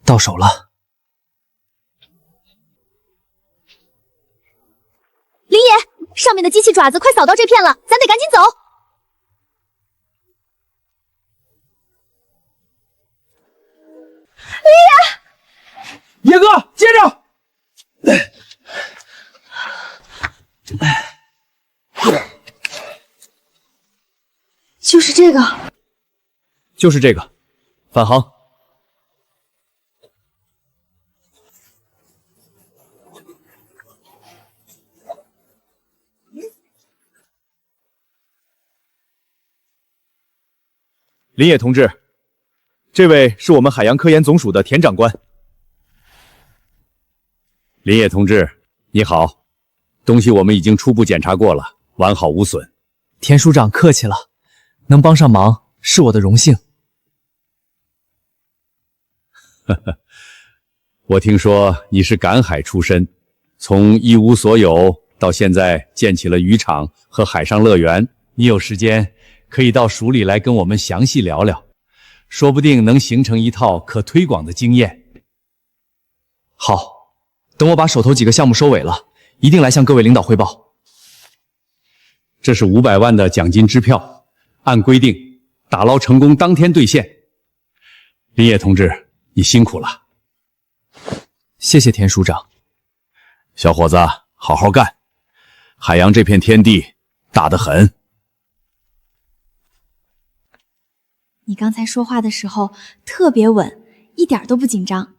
到手了。林野，上面的机器爪子快扫到这片了，咱得赶紧走。林野，野哥，接着。就是这个，就是这个，返航。林野同志，这位是我们海洋科研总署的田长官。林野同志，你好，东西我们已经初步检查过了，完好无损。田署长客气了，能帮上忙是我的荣幸。我听说你是赶海出身，从一无所有到现在建起了渔场和海上乐园，你有时间可以到署里来跟我们详细聊聊，说不定能形成一套可推广的经验。好，等我把手头几个项目收尾了，一定来向各位领导汇报。这是500万的奖金支票，按规定打捞成功当天兑现。林野同志，你辛苦了。谢谢田署长。小伙子，好好干，海洋这片天地大得很。你刚才说话的时候特别稳，一点都不紧张。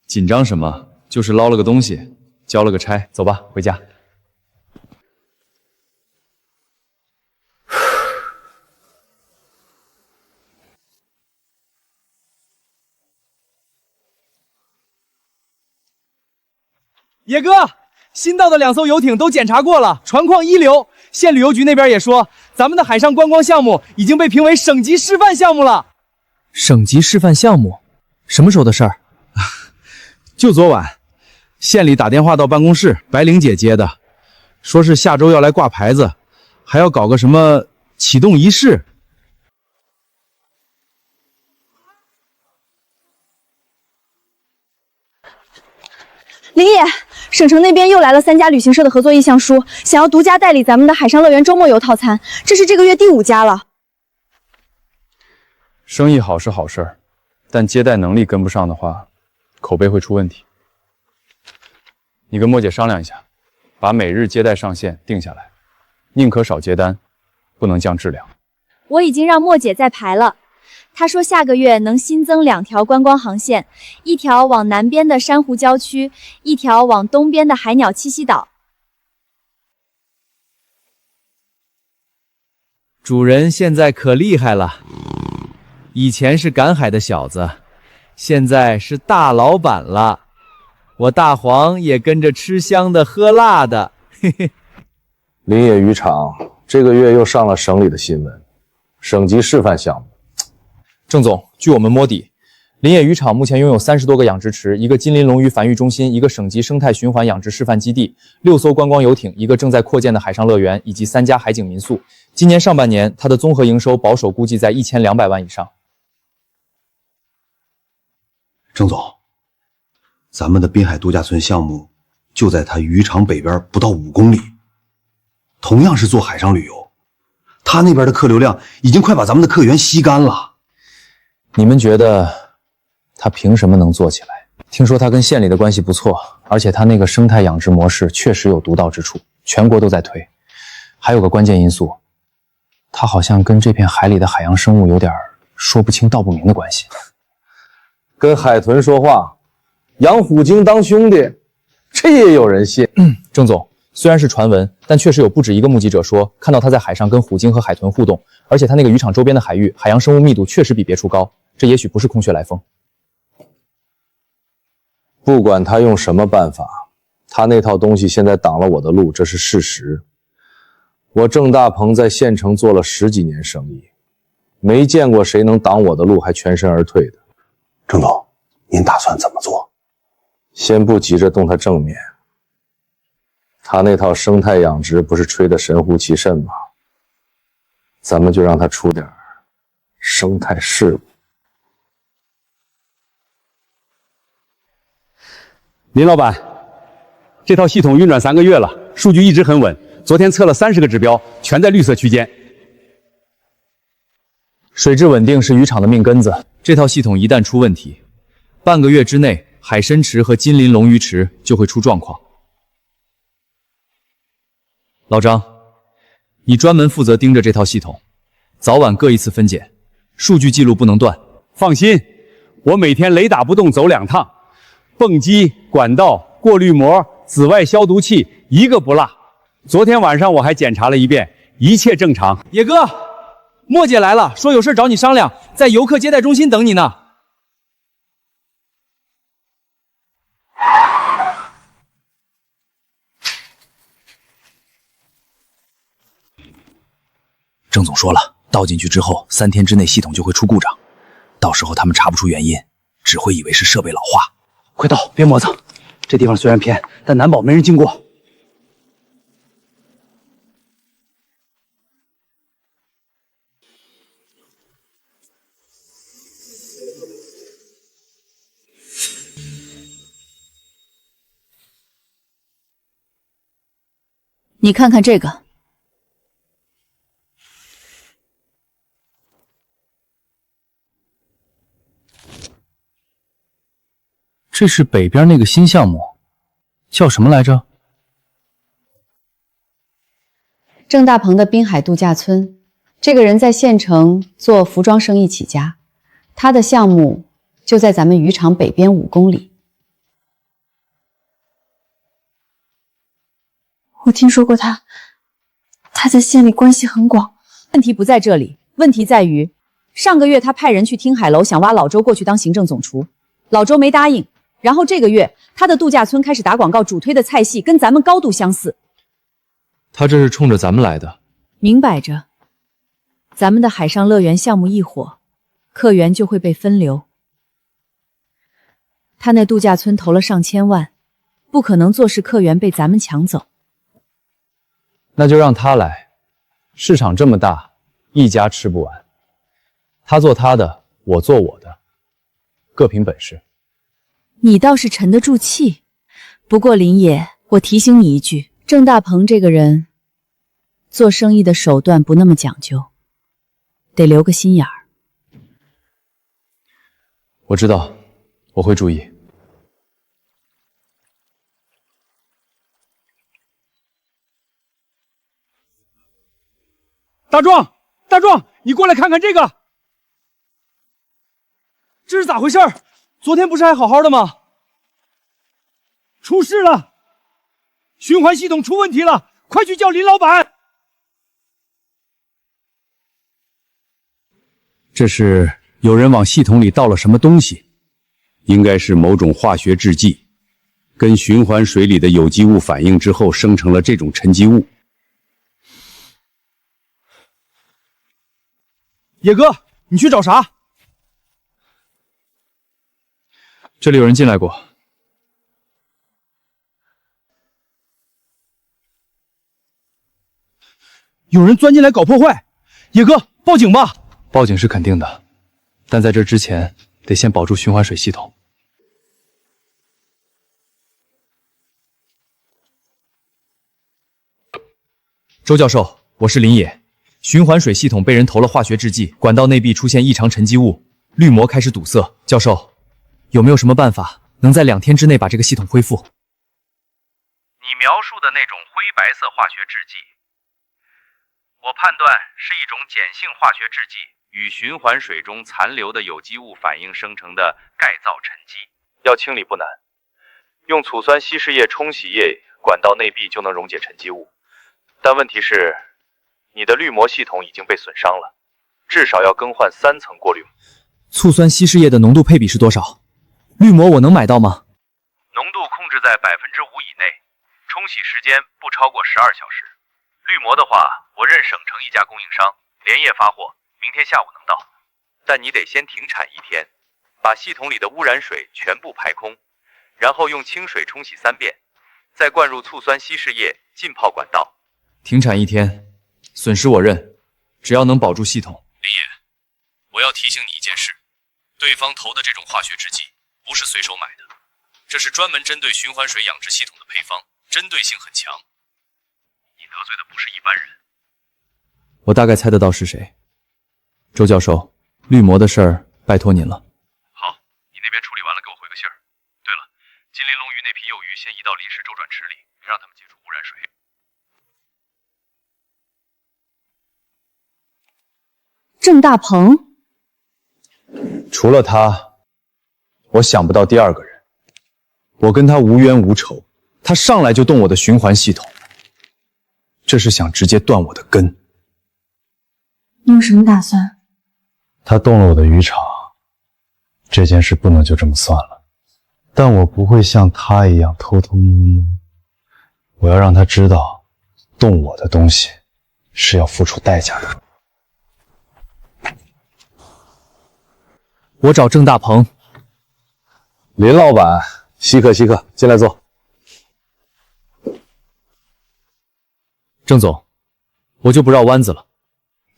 紧张什么？就是捞了个东西，交了个差，走吧，回家。野哥，新到的2艘游艇都检查过了，船况一流。县旅游局那边也说，咱们的海上观光项目已经被评为省级示范项目了。省级示范项目？什么时候的事儿？就昨晚，县里打电话到办公室，白玲姐接的，说是下周要来挂牌子，还要搞个什么启动仪式。林野，省城那边又来了3家旅行社的合作意向书，想要独家代理咱们的海上乐园周末游套餐，这是这个月第5家了。生意好是好事儿，但接待能力跟不上的话，口碑会出问题。你跟莫姐商量一下，把每日接待上限定下来，宁可少接单，不能降质量。我已经让莫姐在排了。他说下个月能新增2条观光航线，一条往南边的珊瑚礁区，一条往东边的海鸟栖息岛。主人现在可厉害了，以前是赶海的小子，现在是大老板了。我大黄也跟着吃香的喝辣的，嘿嘿。林野渔场这个月又上了省里的新闻，省级示范项目。郑总，据我们摸底，林野渔场目前拥有30多个养殖池，一个金鳞龙鱼繁育中心，一个省级生态循环养殖示范基地，6艘观光游艇，一个正在扩建的海上乐园，以及3家海景民宿。今年上半年，它的综合营收保守估计在1200万以上。郑总，咱们的滨海度假村项目就在它渔场北边不到5公里，同样是做海上旅游，他那边的客流量已经快把咱们的客源吸干了。你们觉得他凭什么能做起来？听说他跟县里的关系不错，而且他那个生态养殖模式确实有独到之处，全国都在推。还有个关键因素，他好像跟这片海里的海洋生物有点说不清道不明的关系。跟海豚说话，养虎鲸当兄弟，这也有人信？郑总，虽然是传闻，但确实有不止一个目击者说看到他在海上跟虎鲸和海豚互动，而且他那个渔场周边的海域海洋生物密度确实比别处高，这也许不是空穴来风。不管他用什么办法，他那套东西现在挡了我的路，这是事实。我郑大鹏在县城做了10几年生意，没见过谁能挡我的路还全身而退的。郑总，您打算怎么做？先不急着动他正面，他那套生态养殖不是吹得神乎其甚吗？咱们就让他出点生态事故。林老板，这套系统运转3个月了，数据一直很稳。昨天测了30个指标，全在绿色区间。水质稳定是渔场的命根子，这套系统一旦出问题，半个月之内，海参池和金鳞龙鱼池就会出状况。老张，你专门负责盯着这套系统，早晚各一次分检，数据记录不能断。放心，我每天雷打不动走2趟，泵机、管道、过滤膜、紫外消毒器一个不落。昨天晚上我还检查了一遍，一切正常。野哥，莫姐来了，说有事找你商量，在游客接待中心等你呢。郑总说了，倒进去之后3天之内系统就会出故障，到时候他们查不出原因，只会以为是设备老化。快到，别磨蹭，这地方虽然偏，但难保没人经过。你看看这个，这是北边那个新项目，叫什么来着？郑大鹏的滨海度假村。这个人在县城做服装生意起家，他的项目就在咱们渔场北边5公里。我听说过他在县里关系很广。问题不在这里，问题在于上个月他派人去听海楼，想挖老周过去当行政总厨，老周没答应。然后这个月他的度假村开始打广告，主推的菜系跟咱们高度相似。他这是冲着咱们来的，明摆着，咱们的海上乐园项目一火，客源就会被分流。他那度假村投了上千万，不可能坐视客源被咱们抢走。那就让他来，市场这么大，一家吃不完。他做他的，我做我的，各凭本事。你倒是沉得住气。不过林野，我提醒你一句，郑大鹏这个人做生意的手段不那么讲究，得留个心眼儿。我知道，我会注意。大壮，大壮，你过来看看这个，这是咋回事？昨天不是还好好的吗？出事了，循环系统出问题了，快去叫林老板！这是有人往系统里倒了什么东西，应该是某种化学制剂，跟循环水里的有机物反应之后生成了这种沉积物。野哥，你去找啥？这里有人进来过。有人钻进来搞破坏，野哥，报警吧！报警是肯定的，但在这之前得先保住循环水系统。周教授，我是林野。循环水系统被人投了化学制剂，管道内壁出现异常沉积物，滤膜开始堵塞。教授，有没有什么办法能在2天之内把这个系统恢复？你描述的那种灰白色化学制剂，我判断是一种碱性化学制剂与循环水中残留的有机物反应生成的钙造沉积。要清理不难，用醋酸稀释液冲洗液，管道内壁就能溶解沉积物。但问题是，你的滤膜系统已经被损伤了，至少要更换3层过滤膜。醋酸稀释液的浓度配比是多少？滤膜我能买到吗？浓度控制在5%以内，冲洗时间不超过12小时。滤膜的话，我认省城一家供应商，连夜发货，明天下午能到。但你得先停产1天，把系统里的污染水全部排空，然后用清水冲洗3遍，再灌入醋酸稀释液浸泡管道。停产1天，损失我认，只要能保住系统。林野，我要提醒你一件事，对方投的这种化学制剂不是随手买的，这是专门针对循环水养殖系统的配方，针对性很强。你得罪的不是一般人。我大概猜得到是谁。周教授，滤膜的事儿拜托您了。好，你那边处理完了给我回个信儿。对了，金鳞龙鱼那批幼鱼先移到临时周转池里，让他们接触污染水。郑大鹏，除了他，我想不到第2个人。我跟他无冤无仇，他上来就动我的循环系统，这是想直接断我的根。你有什么打算？他动了我的渔场，这件事不能就这么算了。但我不会像他一样偷偷摸摸，我要让他知道，动我的东西是要付出代价的。我找郑大鹏。林老板，稀客，进来坐。郑总，我就不绕弯子了。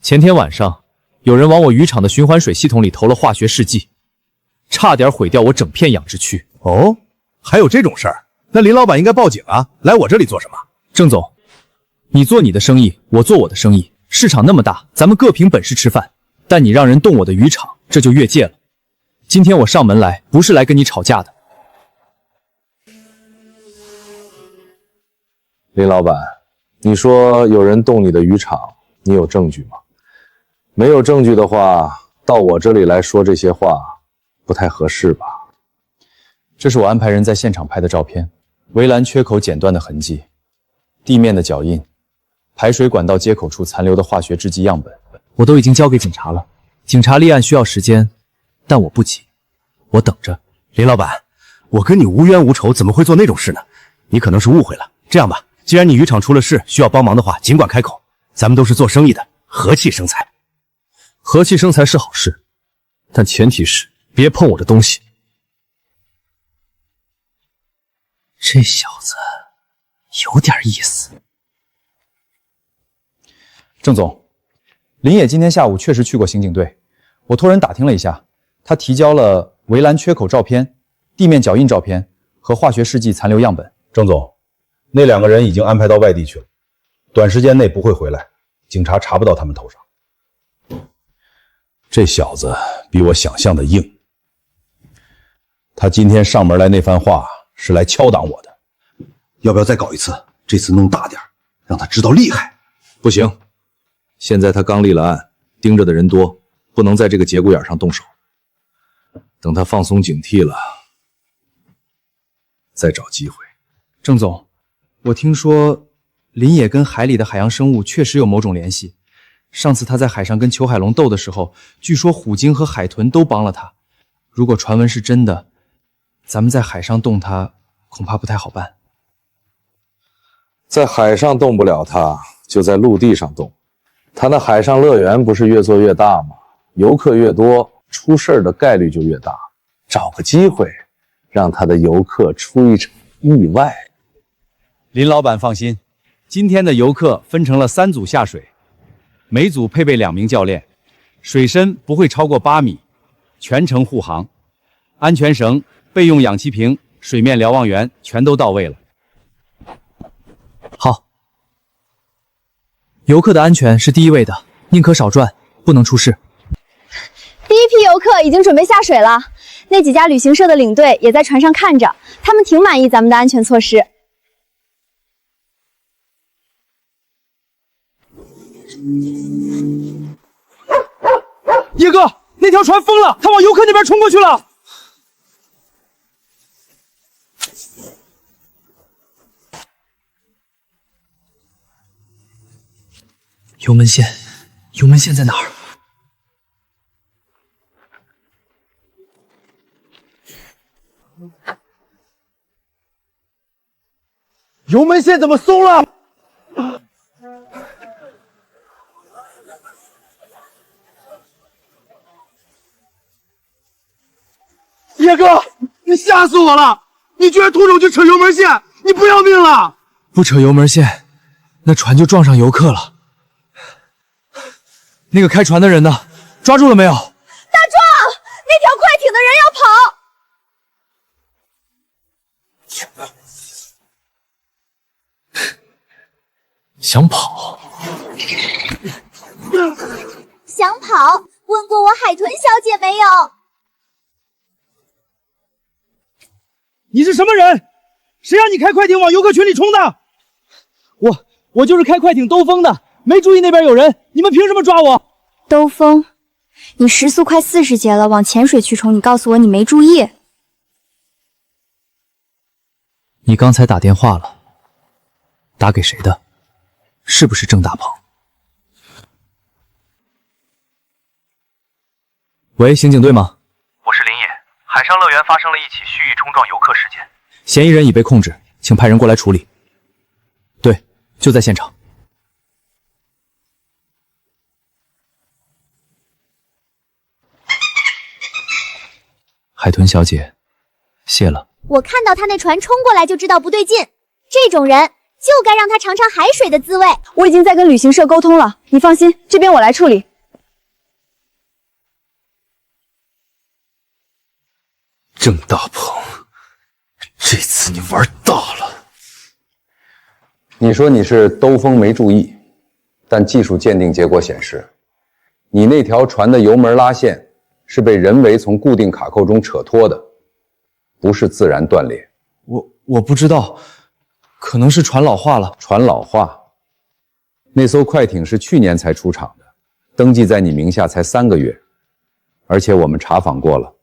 前天晚上，有人往我渔场的循环水系统里投了化学试剂，差点毁掉我整片养殖区。哦，还有这种事儿？那林老板应该报警啊！来我这里做什么？郑总，你做你的生意，我做我的生意，市场那么大，咱们各凭本事吃饭。但你让人动我的渔场，这就越界了。今天我上门来，不是来跟你吵架的。林老板，你说有人动你的渔场，你有证据吗？没有证据的话，到我这里来说这些话，不太合适吧？这是我安排人在现场拍的照片，围栏缺口剪断的痕迹，地面的脚印，排水管道接口处残留的化学制剂样本，我都已经交给警察了。警察立案需要时间，但我不急，我等着。林老板，我跟你无冤无仇，怎么会做那种事呢？你可能是误会了。这样吧，既然你渔场出了事，需要帮忙的话，尽管开口，咱们都是做生意的，和气生财。和气生财是好事，但前提是别碰我的东西。这小子有点意思。郑总，林野今天下午确实去过刑警队，我托人打听了一下，他提交了围栏缺口照片、地面脚印照片和化学试剂残留样本。郑总，那2个人已经安排到外地去了，短时间内不会回来，警察查不到他们头上。这小子比我想象的硬，他今天上门来那番话是来敲打我的，要不要再搞一次？这次弄大点，让他知道厉害。不行，现在他刚立了案，盯着的人多，不能在这个节骨眼上动手。等他放松警惕了，再找机会。郑总，我听说林野跟海里的海洋生物确实有某种联系，上次他在海上跟裘海龙斗的时候，据说虎鲸和海豚都帮了他。如果传闻是真的，咱们在海上动他，恐怕不太好办。在海上动不了他，就在陆地上动。他那海上乐园不是越做越大吗？游客越多，出事的概率就越大。找个机会，让他的游客出一场意外。林老板放心，今天的游客分成了3组下水，每组配备2名教练，水深不会超过8米，全程护航，安全绳、备用氧气瓶、水面瞭望员全都到位了。好，游客的安全是第一位的，宁可少赚，不能出事。第一批游客已经准备下水了，那几家旅行社的领队也在船上看着，他们挺满意咱们的安全措施。叶哥，那条船疯了，他往游客那边冲过去了。油门线，油门线在哪儿？油门线怎么松了？叶哥，你吓死我了！你居然徒手去扯油门线，你不要命了？不扯油门线，那船就撞上游客了。那个开船的人呢？抓住了没有？大壮，那条快艇的人要跑！想跑？想跑？问过我海豚小姐没有？你是什么人？谁让你开快艇往游客群里冲的？我就是开快艇兜风的，没注意那边有人，你们凭什么抓我？兜风？你时速快40节了，往浅水区冲，你告诉我你没注意？你刚才打电话了，打给谁的？是不是郑大鹏？喂，刑警队吗？我是林野，海上乐园发生了一起蓄意冲撞游客事件，嫌疑人已被控制，请派人过来处理。对，就在现场。海豚小姐，谢了。我看到他那船冲过来就知道不对劲，这种人就该让他尝尝海水的滋味。我已经在跟旅行社沟通了，你放心，这边我来处理。郑大鹏，这次你玩大了。你说你是兜风没注意，但技术鉴定结果显示，你那条船的油门拉线是被人为从固定卡扣中扯脱的，不是自然断裂。我不知道，可能是船老化了。船老化？那艘快艇是去年才出厂的，登记在你名下才3个月，而且我们查访过了，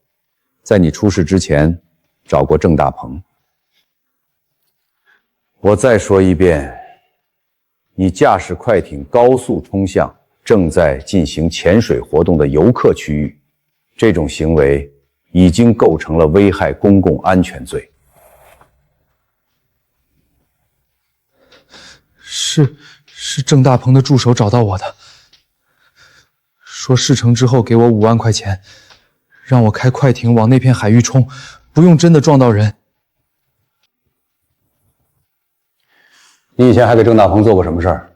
在你出事之前找过郑大鹏。我再说一遍，你驾驶快艇高速冲向正在进行潜水活动的游客区域，这种行为已经构成了危害公共安全罪。是郑大鹏的助手找到我的，说事成之后给我5万块钱，让我开快艇往那片海域冲，不用真的撞到人。你以前还给郑大鹏做过什么事儿？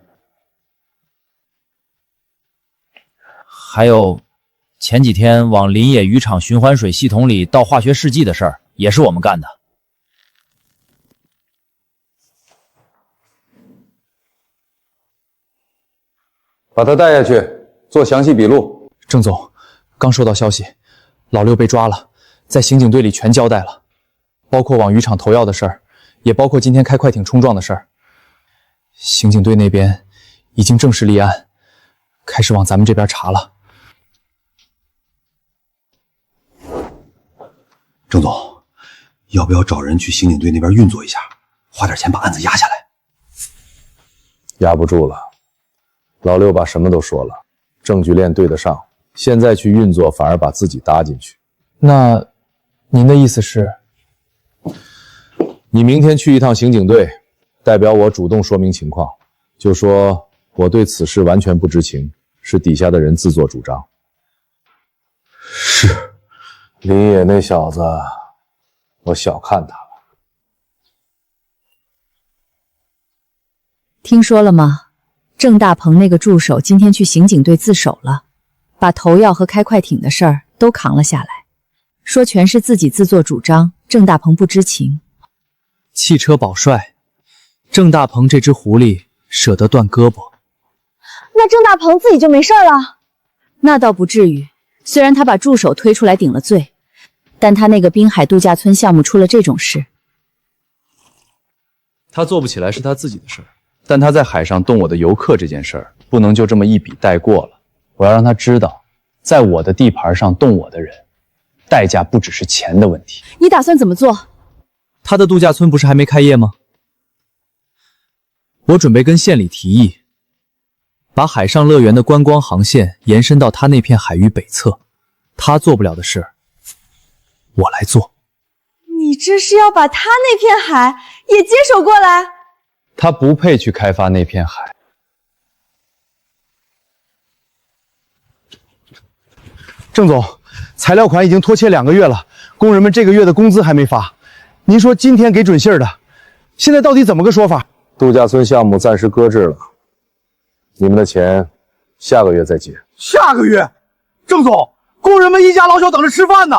还有前几天往林野渔场循环水系统里倒化学试剂的事儿，也是我们干的。把他带下去，做详细笔录。郑总，刚收到消息，老六被抓了，在刑警队里全交代了，包括往渔场投药的事儿，也包括今天开快艇冲撞的事儿。刑警队那边已经正式立案，开始往咱们这边查了。郑总，要不要找人去刑警队那边运作一下，花点钱把案子压下来？压不住了，老六把什么都说了。证据链对得上，现在去运作反而把自己搭进去。那您的意思是？你明天去一趟刑警队，代表我主动说明情况，就说我对此事完全不知情，是底下的人自作主张。是。林野那小子，我小看他了。听说了吗？郑大鹏那个助手今天去刑警队自首了，把投药和开快艇的事儿都扛了下来，说全是自己自作主张，郑大鹏不知情。汽车保帅，郑大鹏这只狐狸舍得断胳膊。那郑大鹏自己就没事了？那倒不至于，虽然他把助手推出来顶了罪，但他那个滨海度假村项目出了这种事，他做不起来是他自己的事儿，但他在海上动我的游客这件事儿，不能就这么一笔带过了。我要让他知道，在我的地盘上动我的人，代价不只是钱的问题。你打算怎么做？他的度假村不是还没开业吗？我准备跟县里提议，把海上乐园的观光航线延伸到他那片海域北侧。他做不了的事，我来做。你这是要把他那片海也接手过来？他不配去开发那片海。郑总，材料款已经拖欠2个月了，工人们这个月的工资还没发。您说今天给准信儿的，现在到底怎么个说法？度假村项目暂时搁置了，你们的钱下个月再结。下个月？郑总，工人们一家老小等着吃饭呢。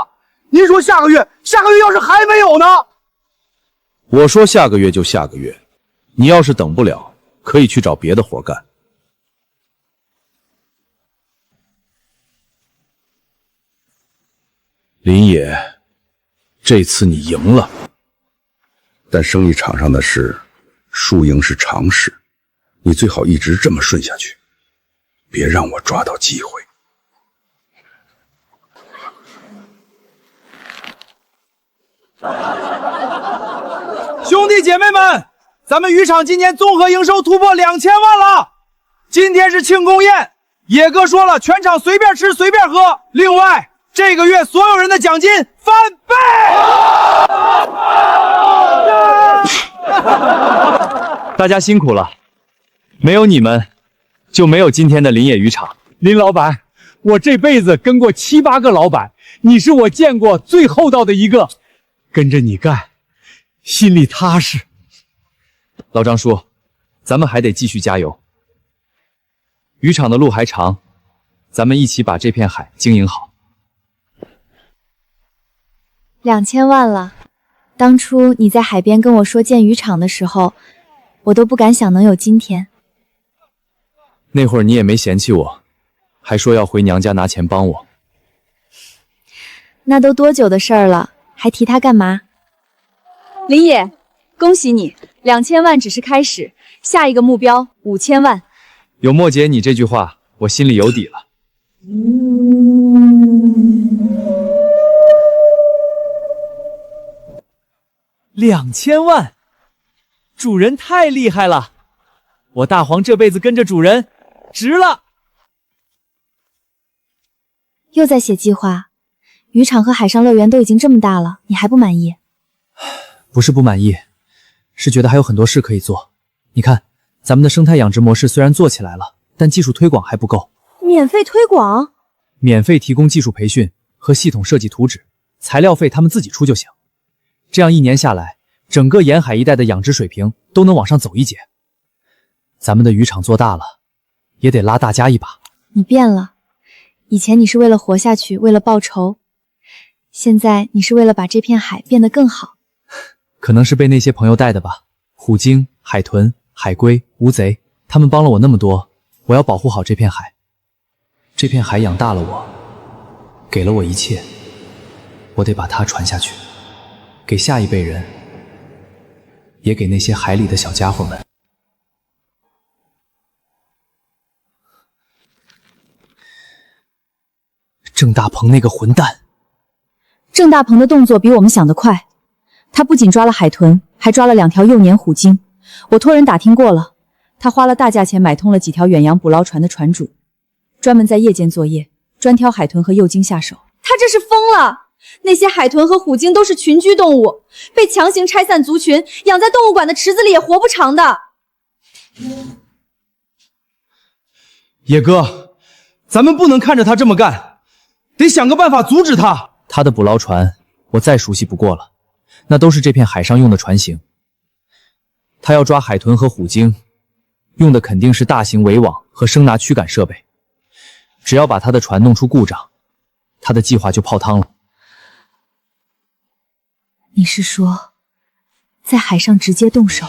您说下个月要是还没有呢？我说下个月就下个月，你要是等不了，可以去找别的活干。林野，这次你赢了，但生意场上的事，输赢是常事，你最好一直这么顺下去，别让我抓到机会。兄弟姐妹们，咱们渔场今年综合营收突破2000万了！今天是庆功宴，野哥说了，全场随便吃随便喝。另外，这个月所有人的奖金翻倍！大家辛苦了，没有你们，就没有今天的林野渔场。林老板，我这辈子跟过7、8个老板，你是我见过最厚道的一个，跟着你干，心里踏实。老张叔，咱们还得继续加油。渔场的路还长，咱们一起把这片海经营好。2000万了。当初你在海边跟我说建渔场的时候，我都不敢想能有今天。那会儿你也没嫌弃我，还说要回娘家拿钱帮我。那都多久的事儿了，还提他干嘛？林野，恭喜你，2000万只是开始，下一个目标5000万。有莫姐你这句话，我心里有底了。2000万，主人太厉害了！我大黄这辈子跟着主人，值了。又在写计划，渔场和海上乐园都已经这么大了，你还不满意？不是不满意，是觉得还有很多事可以做。你看，咱们的生态养殖模式虽然做起来了，但技术推广还不够。免费推广？免费提供技术培训和系统设计图纸，材料费他们自己出就行。这样1年下来，整个沿海一带的养殖水平都能往上走一截。咱们的渔场做大了，也得拉大家一把。你变了，以前你是为了活下去，为了报仇，现在你是为了把这片海变得更好。可能是被那些朋友带的吧，虎鲸、海豚、海龟、乌贼，他们帮了我那么多，我要保护好这片海。这片海养大了我，给了我一切，我得把它传下去，给下一辈人，也给那些海里的小家伙们。郑大鹏那个混蛋！郑大鹏的动作比我们想得快，他不仅抓了海豚，还抓了2条幼年虎鲸。我托人打听过了，他花了大价钱买通了几条远洋捕捞船的船主专门在夜间作业，专挑海豚和幼鲸下手。他这是疯了！那些海豚和虎鲸都是群居动物，被强行拆散族群，养在动物馆的池子里也活不长的。野哥，咱们不能看着他这么干，得想个办法阻止他。他的捕捞船我再熟悉不过了，那都是这片海上用的船型。他要抓海豚和虎鲸，用的肯定是大型围网和声呐驱赶设备。只要把他的船弄出故障，他的计划就泡汤了。你是说，在海上直接动手？